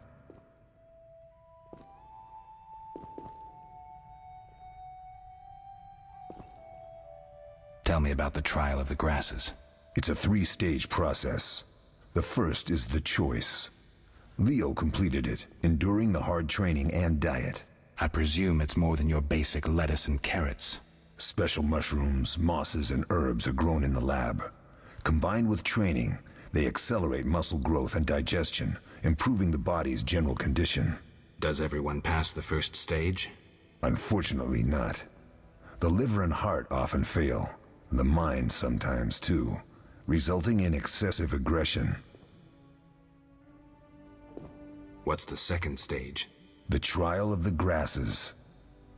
Tell me about the trial of the grasses. It's a 3-stage process. The first is the choice. Leo completed it, enduring the hard training and diet. I presume it's more than your basic lettuce and carrots. Special mushrooms, mosses, and herbs are grown in the lab. Combined with training, they accelerate muscle growth and digestion, improving the body's general condition. Does everyone pass the first stage? Unfortunately not. The liver and heart often fail. The mind sometimes too, resulting in excessive aggression. What's the second stage? The trial of the grasses.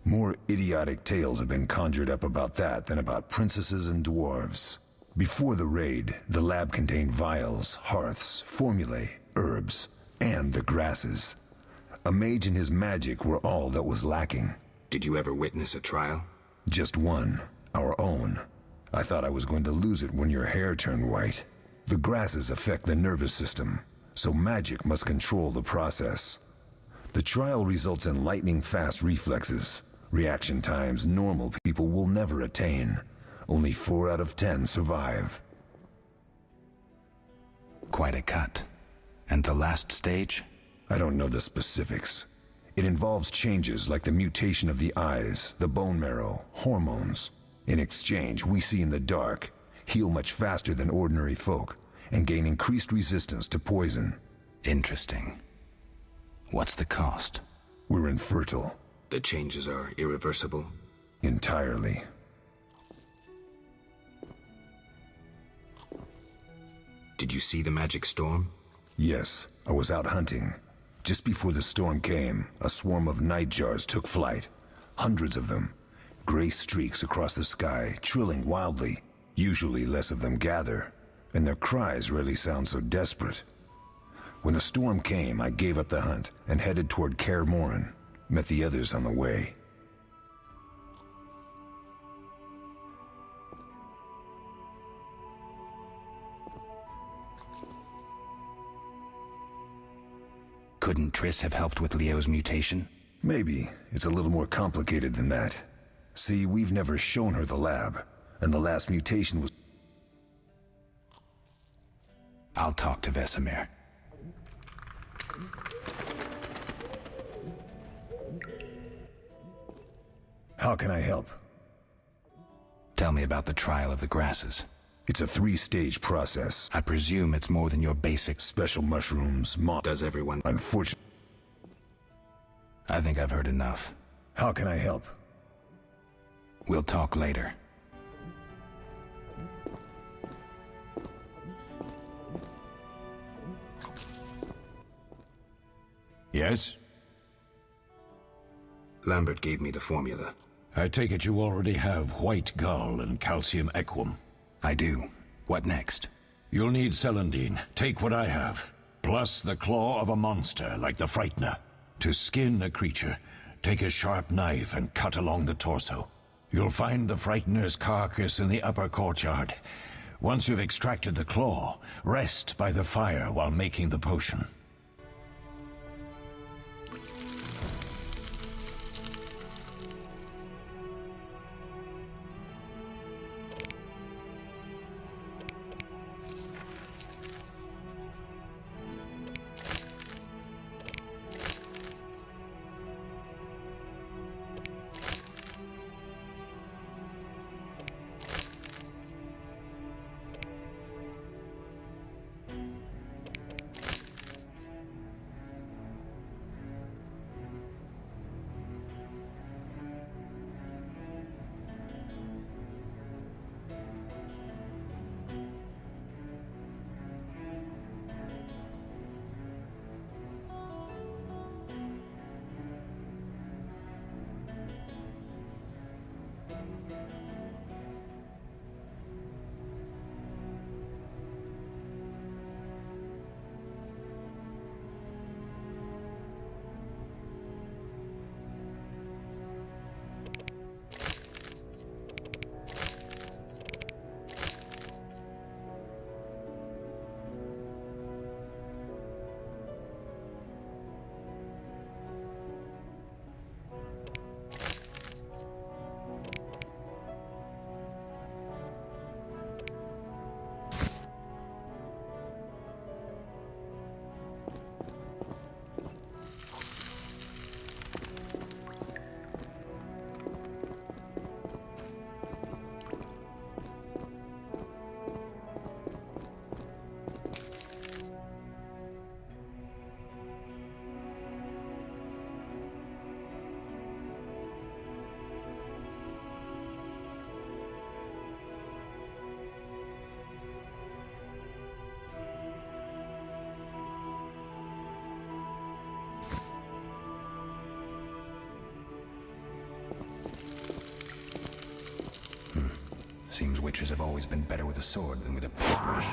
More idiotic tales have been conjured up about that than about princesses and dwarves. Before the raid, the lab contained vials, hearths, formulae, herbs, and the grasses. A mage and his magic were all that was lacking. Did you ever witness a trial? Just one, our own. I thought I was going to lose it when your hair turned white. The grasses affect the nervous system, so magic must control the process. The trial results in lightning-fast reflexes, reaction times normal people will never attain. Only 4 out of 10 survive. Quite a cut. And the last stage? I don't know the specifics. It involves changes like the mutation of the eyes, the bone marrow, hormones. In exchange, we see in the dark, heal much faster than ordinary folk, and gain increased resistance to poison. Interesting. What's the cost? We're infertile. The changes are irreversible? Entirely. Did you see the magic storm? Yes, I was out hunting. Just before the storm came, a swarm of nightjars took flight. Hundreds of them. Gray streaks across the sky, trilling wildly. Usually less of them gather, and their cries rarely sound so desperate. When the storm came, I gave up the hunt and headed toward Kaer Morhen. Met the others on the way. Couldn't Triss have helped with Leo's mutation? Maybe. It's a little more complicated than that. See, we've never shown her the lab, and the last mutation was... I'll talk to Vesemir. How can I help? Tell me about the trial of the grasses. It's a 3-stage process. I presume it's more than your basic... Special mushrooms, Does everyone... Unfortunately... I think I've heard enough. How can I help? We'll talk later. Yes? Lambert gave me the formula. I take it you already have white gull and calcium equum. I do. What next? You'll need celandine. Take what I have. Plus the claw of a monster, like the Frightener. To skin a creature, take a sharp knife and cut along the torso. You'll find the Frightener's carcass in the upper courtyard. Once you've extracted the claw, rest by the fire while making the potion. Seems witches have always been better with a sword than with a paintbrush.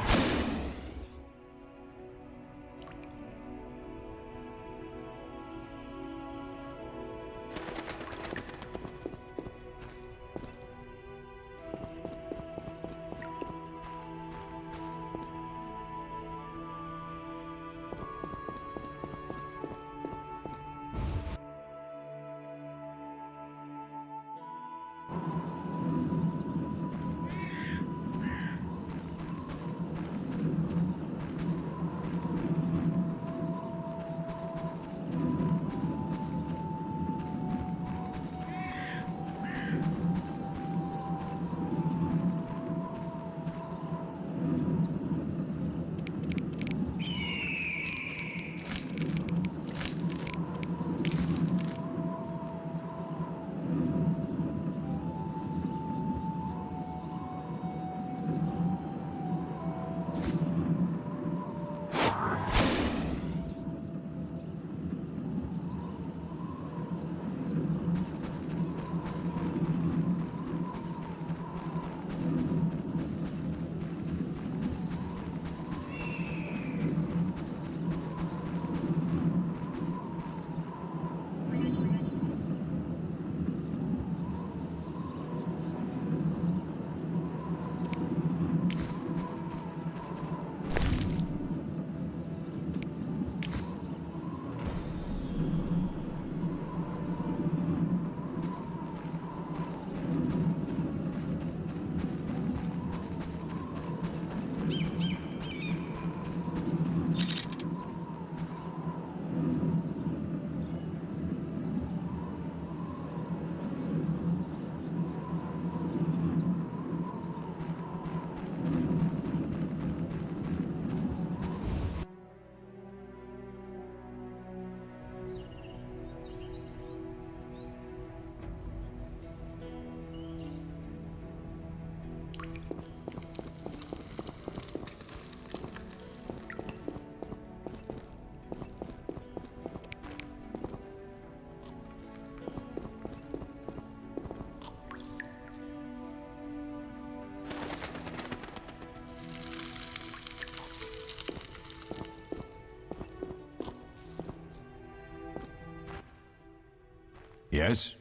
Yes?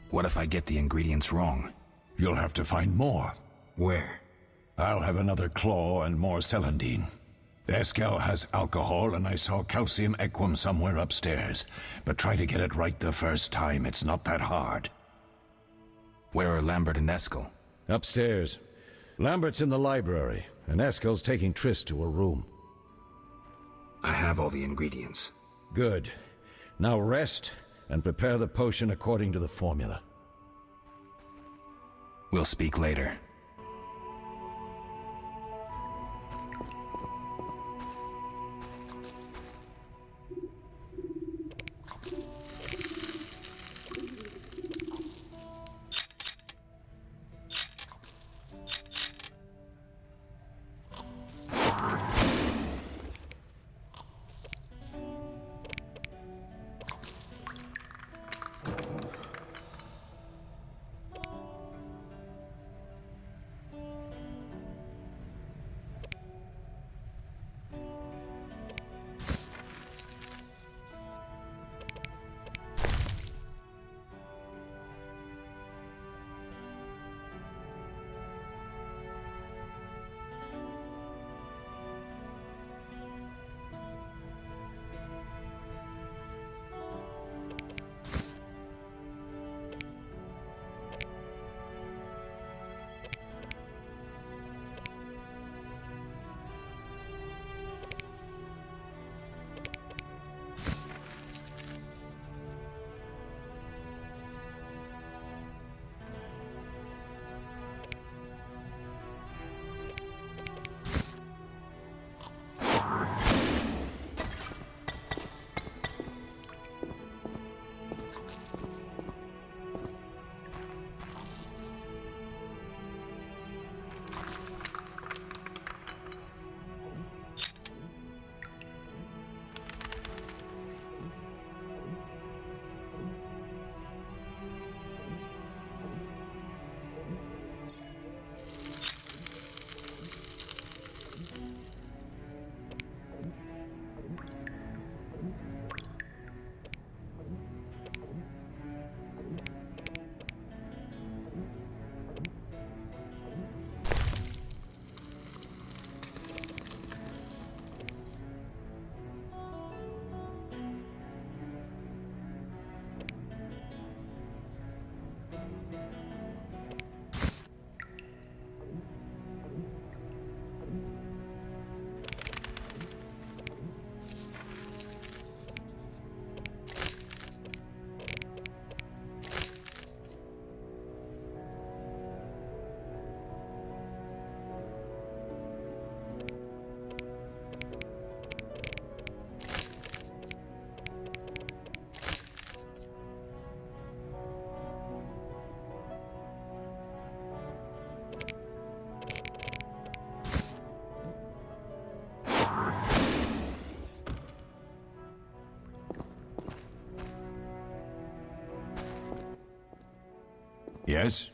What if I get the ingredients wrong? You'll have to find more. Where? I'll have another claw and more celandine. Eskel has alcohol, and I saw calcium equum somewhere upstairs. But try to get it right the first time. It's not that hard. Where are Lambert and Eskel? Upstairs. Lambert's in the library, and Eskel's taking Triss to her room. I have all the ingredients. Good. Now rest, and prepare the potion according to the formula. We'll speak later. Yes?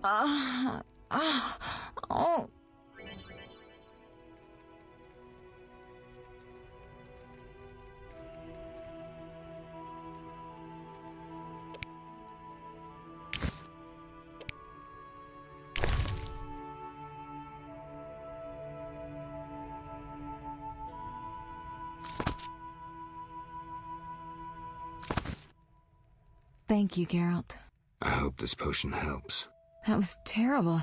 Oh. Thank you, Geralt. I hope this potion helps. That was terrible.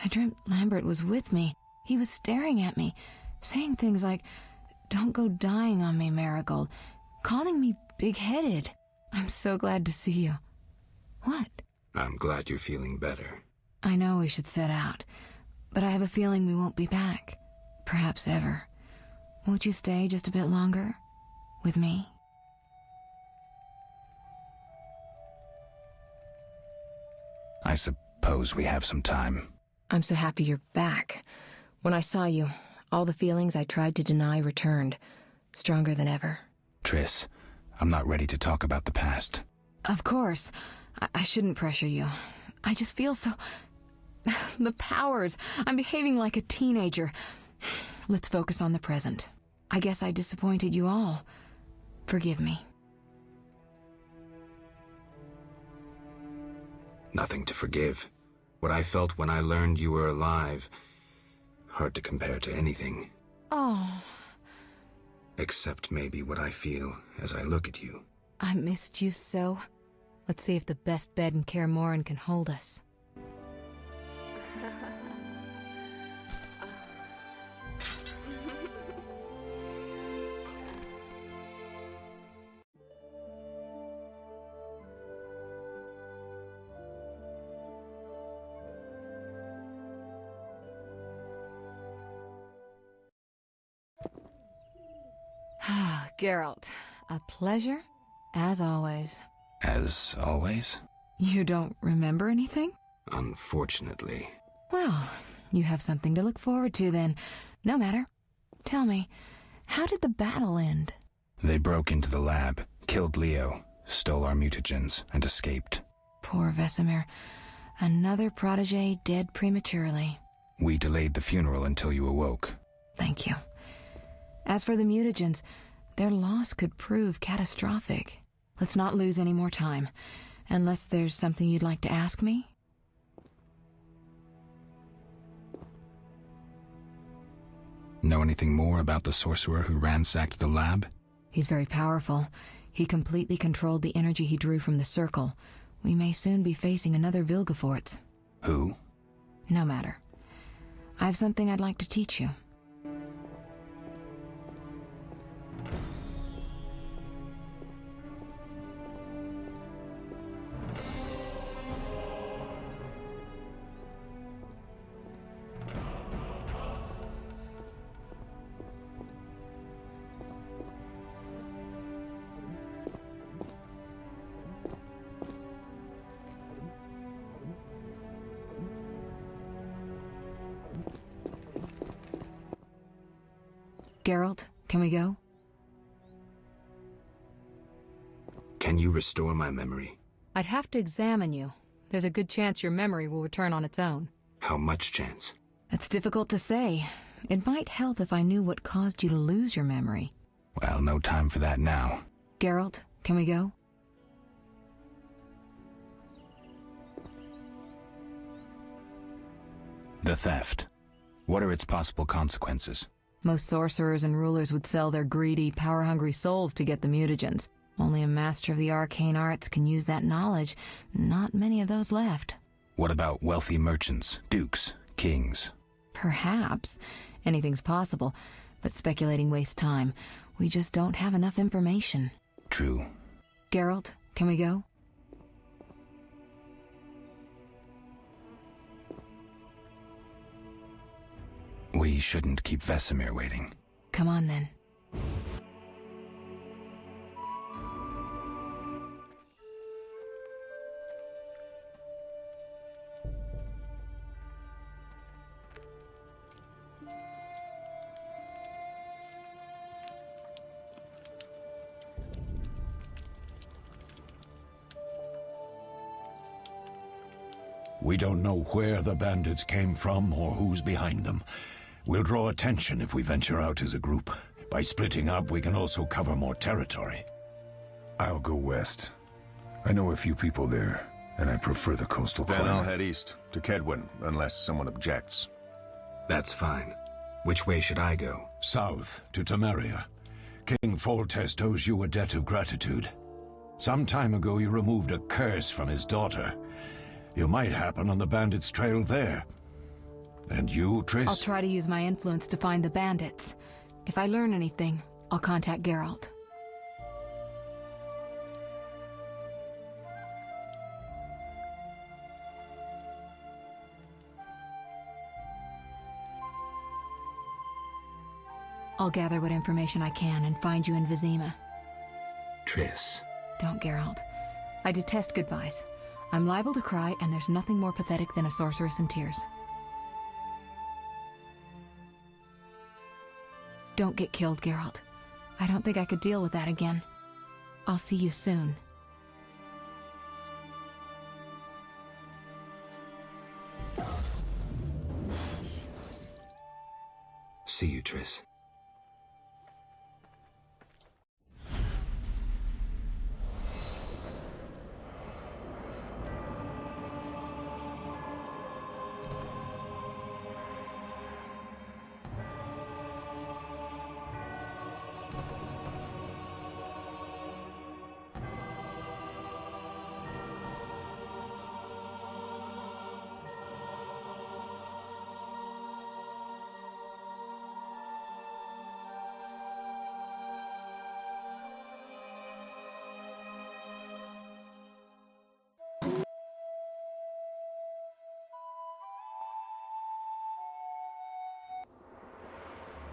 I dreamt Lambert was with me. He was staring at me, saying things like, "Don't go dying on me, Marigold," calling me big-headed. I'm so glad to see you. What? I'm glad you're feeling better. I know we should set out, but I have a feeling we won't be back. Perhaps ever. Won't you stay just a bit longer? With me? I suppose we have some time. I'm so happy you're back. When I saw you, all the feelings I tried to deny returned, stronger than ever. Triss, I'm not ready to talk about the past. Of course. I shouldn't pressure you. I just feel so... The powers. I'm behaving like a teenager. Let's focus on the present. I guess I disappointed you all. Forgive me. Nothing to forgive. What I felt when I learned you were alive, hard to compare to anything. Oh. Except maybe what I feel as I look at you. I missed you so. Let's see if the best bed in Kaer Morhen can hold us. Geralt, a pleasure, as always. As always? You don't remember anything? Unfortunately. Well, you have something to look forward to then. No matter. Tell me, how did the battle end? They broke into the lab, killed Leo, stole our mutagens, and escaped. Poor Vesemir. Another protege dead prematurely. We delayed the funeral until you awoke. Thank you. As for the mutagens, their loss could prove catastrophic. Let's not lose any more time. Unless there's something you'd like to ask me? Know anything more about the sorcerer who ransacked the lab? He's very powerful. He completely controlled the energy he drew from the circle. We may soon be facing another Vilgefortz. Who? No matter. I have something I'd like to teach you. Geralt, can we go? Can you restore my memory? I'd have to examine you. There's a good chance your memory will return on its own. How much chance? That's difficult to say. It might help if I knew what caused you to lose your memory. Well, no time for that now. Geralt, can we go? The theft. What are its possible consequences? Most sorcerers and rulers would sell their greedy, power-hungry souls to get the mutagens. Only a master of the arcane arts can use that knowledge. Not many of those left. What about wealthy merchants, dukes, kings? Perhaps. Anything's possible, but speculating wastes time. We just don't have enough information. True. Geralt, can we go? We shouldn't keep Vesemir waiting. Come on, then. We don't know where the bandits came from or who's behind them. We'll draw attention if we venture out as a group. By splitting up, we can also cover more territory. I'll go west. I know a few people there, and I prefer the coastal climate. Then I'll head east, to Kedwin, unless someone objects. That's fine. Which way should I go? South, to Temeria. King Foltest owes you a debt of gratitude. Some time ago you removed a curse from his daughter. You might happen on the bandits' trail there. And you, Triss? I'll try to use my influence to find the bandits. If I learn anything, I'll contact Geralt. I'll gather what information I can and find you in Vizima. Triss. Don't, Geralt. I detest goodbyes. I'm liable to cry, and there's nothing more pathetic than a sorceress in tears. Don't get killed, Geralt. I don't think I could deal with that again. I'll see you soon. See you, Triss.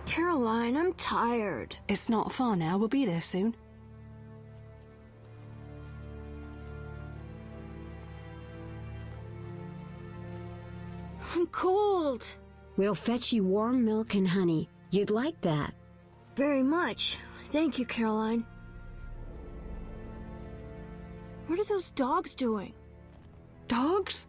Caroline, I'm tired. It's not far now. We'll be there soon. I'm cold. We'll fetch you warm milk and honey. You'd like that. Very much. Thank you, Caroline. What are those dogs doing? Dogs?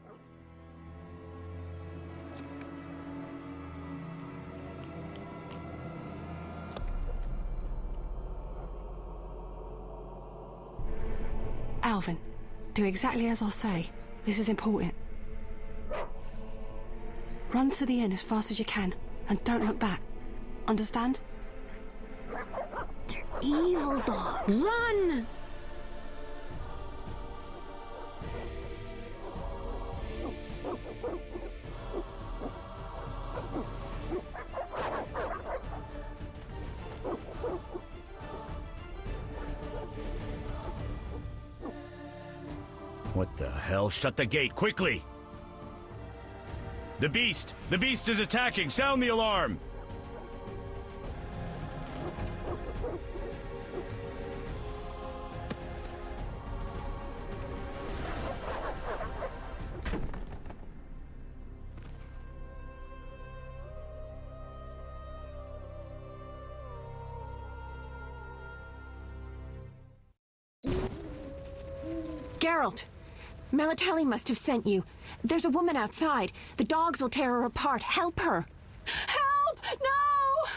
Alvin, do exactly as I say. This is important. Run to the inn as fast as you can, and don't look back. Understand? They're evil dogs. Run! What the hell? Shut the gate, quickly! The beast! The beast is attacking! Sound the alarm! Geralt! Melitele must have sent you. There's a woman outside. The dogs will tear her apart. Help her. Help! No!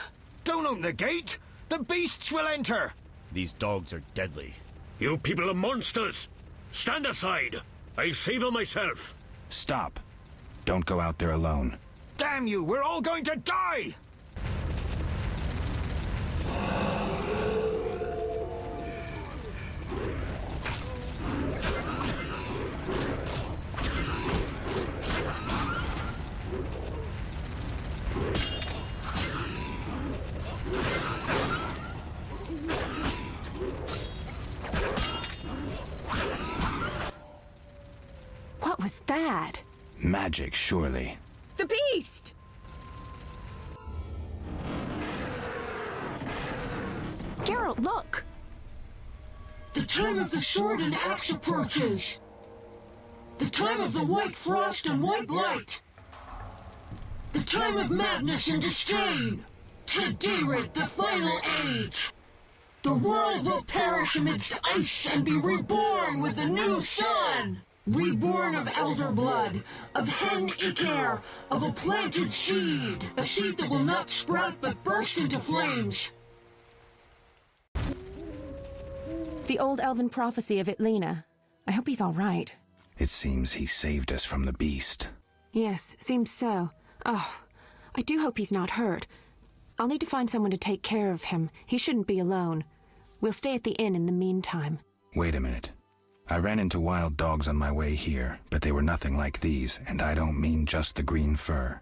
Don't open the gate! The beasts will enter! These dogs are deadly. You people are monsters! Stand aside! I'll save them myself! Stop. Don't go out there alone. Damn you! We're all going to die! What was that? Magic, surely. The beast! Geralt, look! The time of the sword and axe approaches. The time of the white frost and white light. The time of madness and disdain. To Dayrate, the final age. The world will perish amidst ice and be reborn with the new sun. reborn of elder blood, of hen Iker, of a planted seed, a seed that will not sprout but burst into flames. The old elven prophecy of Itlena. I hope he's all right. It seems he saved us from the beast. Yes, seems so. Oh, I do hope he's not hurt. I'll need to find someone to take care of him. He shouldn't be alone. We'll stay at the inn in the meantime. Wait a minute. I ran into wild dogs on my way here, but they were nothing like these, and I don't mean just the green fur.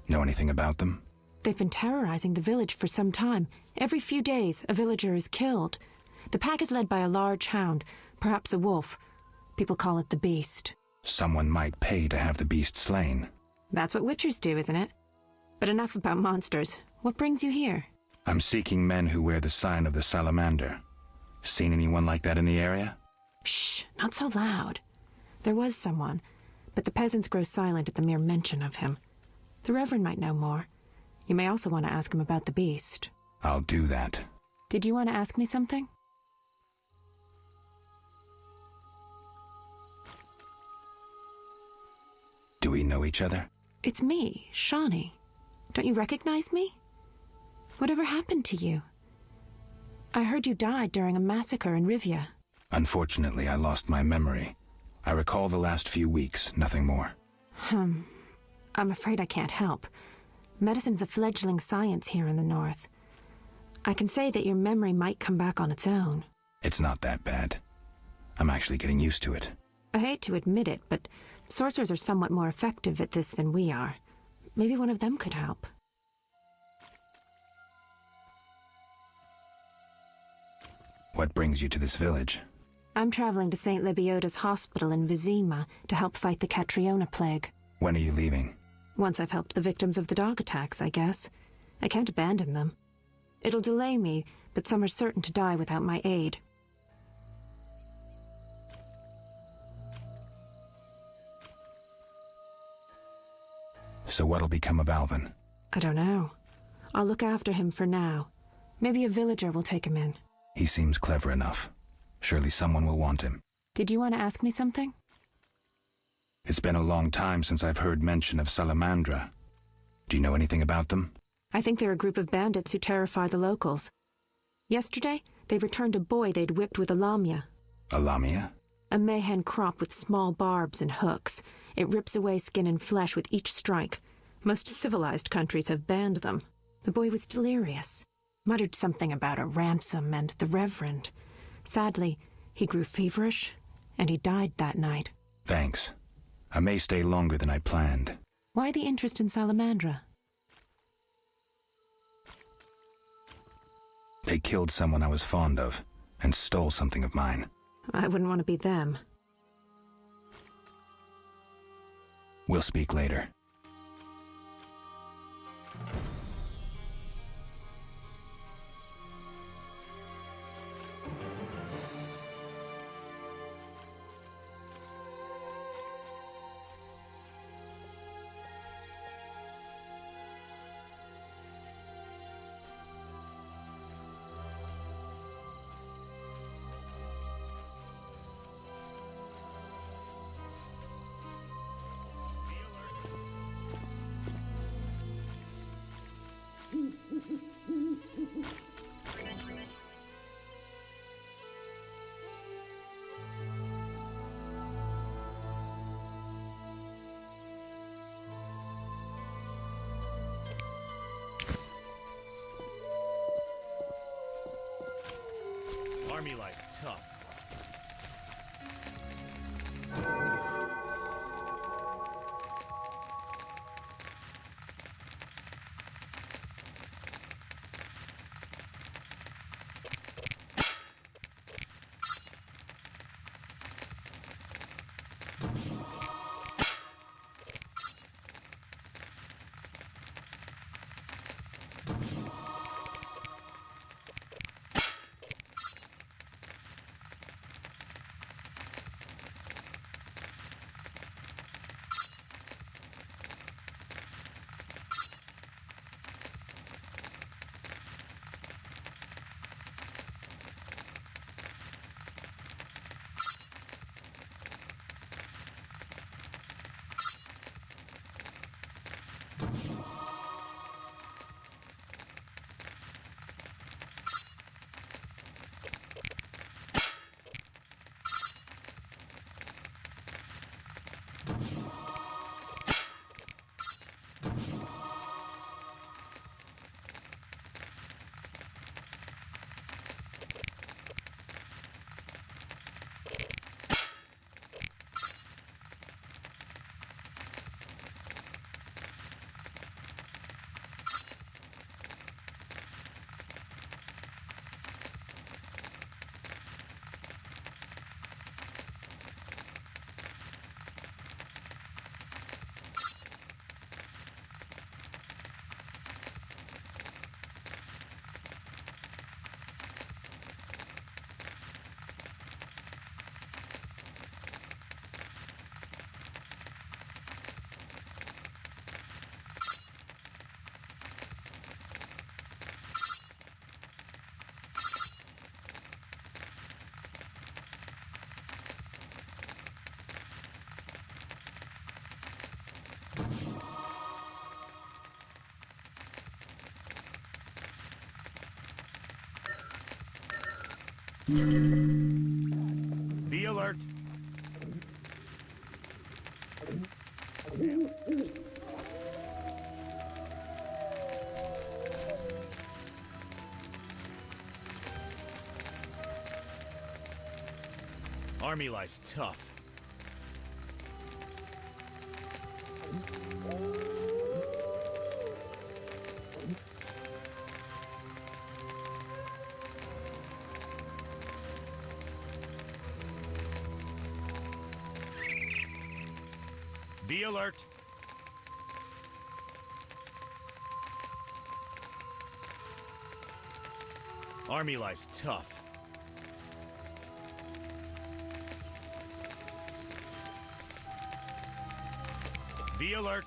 Know anything about them? They've been terrorizing the village for some time. Every few days, a villager is killed. The pack is led by a large hound, perhaps a wolf. People call it the Beast. Someone might pay to have the beast slain. That's what Witchers do, isn't it? But enough about monsters. What brings you here? I'm seeking men who wear the sign of the salamander. Seen anyone like that in the area? Shh, not so loud. There was someone, but the peasants grow silent at the mere mention of him. The Reverend might know more. You may also want to ask him about the beast. I'll do that. Did you want to ask me something? Do we know each other? It's me, Shawnee. Don't you recognize me? Whatever happened to you? I heard you died during a massacre in Rivia. Unfortunately, I lost my memory. I recall the last few weeks, nothing more. I'm afraid I can't help. Medicine's a fledgling science here in the north. I can say that your memory might come back on its own. It's not that bad. I'm actually getting used to it. I hate to admit it, but sorcerers are somewhat more effective at this than we are. Maybe one of them could help. What brings you to this village? I'm traveling to St. Lebioda's hospital in Vizima to help fight the Catriona plague. When are you leaving? Once I've helped the victims of the dog attacks, I guess. I can't abandon them. It'll delay me, but some are certain to die without my aid. So what'll become of Alvin? I don't know. I'll look after him for now. Maybe a villager will take him in. He seems clever enough. Surely someone will want him. Did you want to ask me something? It's been a long time since I've heard mention of Salamandra. Do you know anything about them? I think they're a group of bandits who terrify the locals. Yesterday, they returned a boy they'd whipped with a lamia. A lamia? A mayhen crop with small barbs and hooks. It rips away skin and flesh with each strike. Most civilized countries have banned them. The boy was delirious. Muttered something about a ransom and the Reverend. Sadly, he grew feverish, and he died that night. Thanks. I may stay longer than I planned. Why the interest in Salamandra? They killed someone I was fond of, and stole something of mine. I wouldn't want to be them. We'll speak later. Be alert. Army life's tough. Be alert. Army life's tough. Be alert.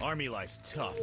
Army life's tough.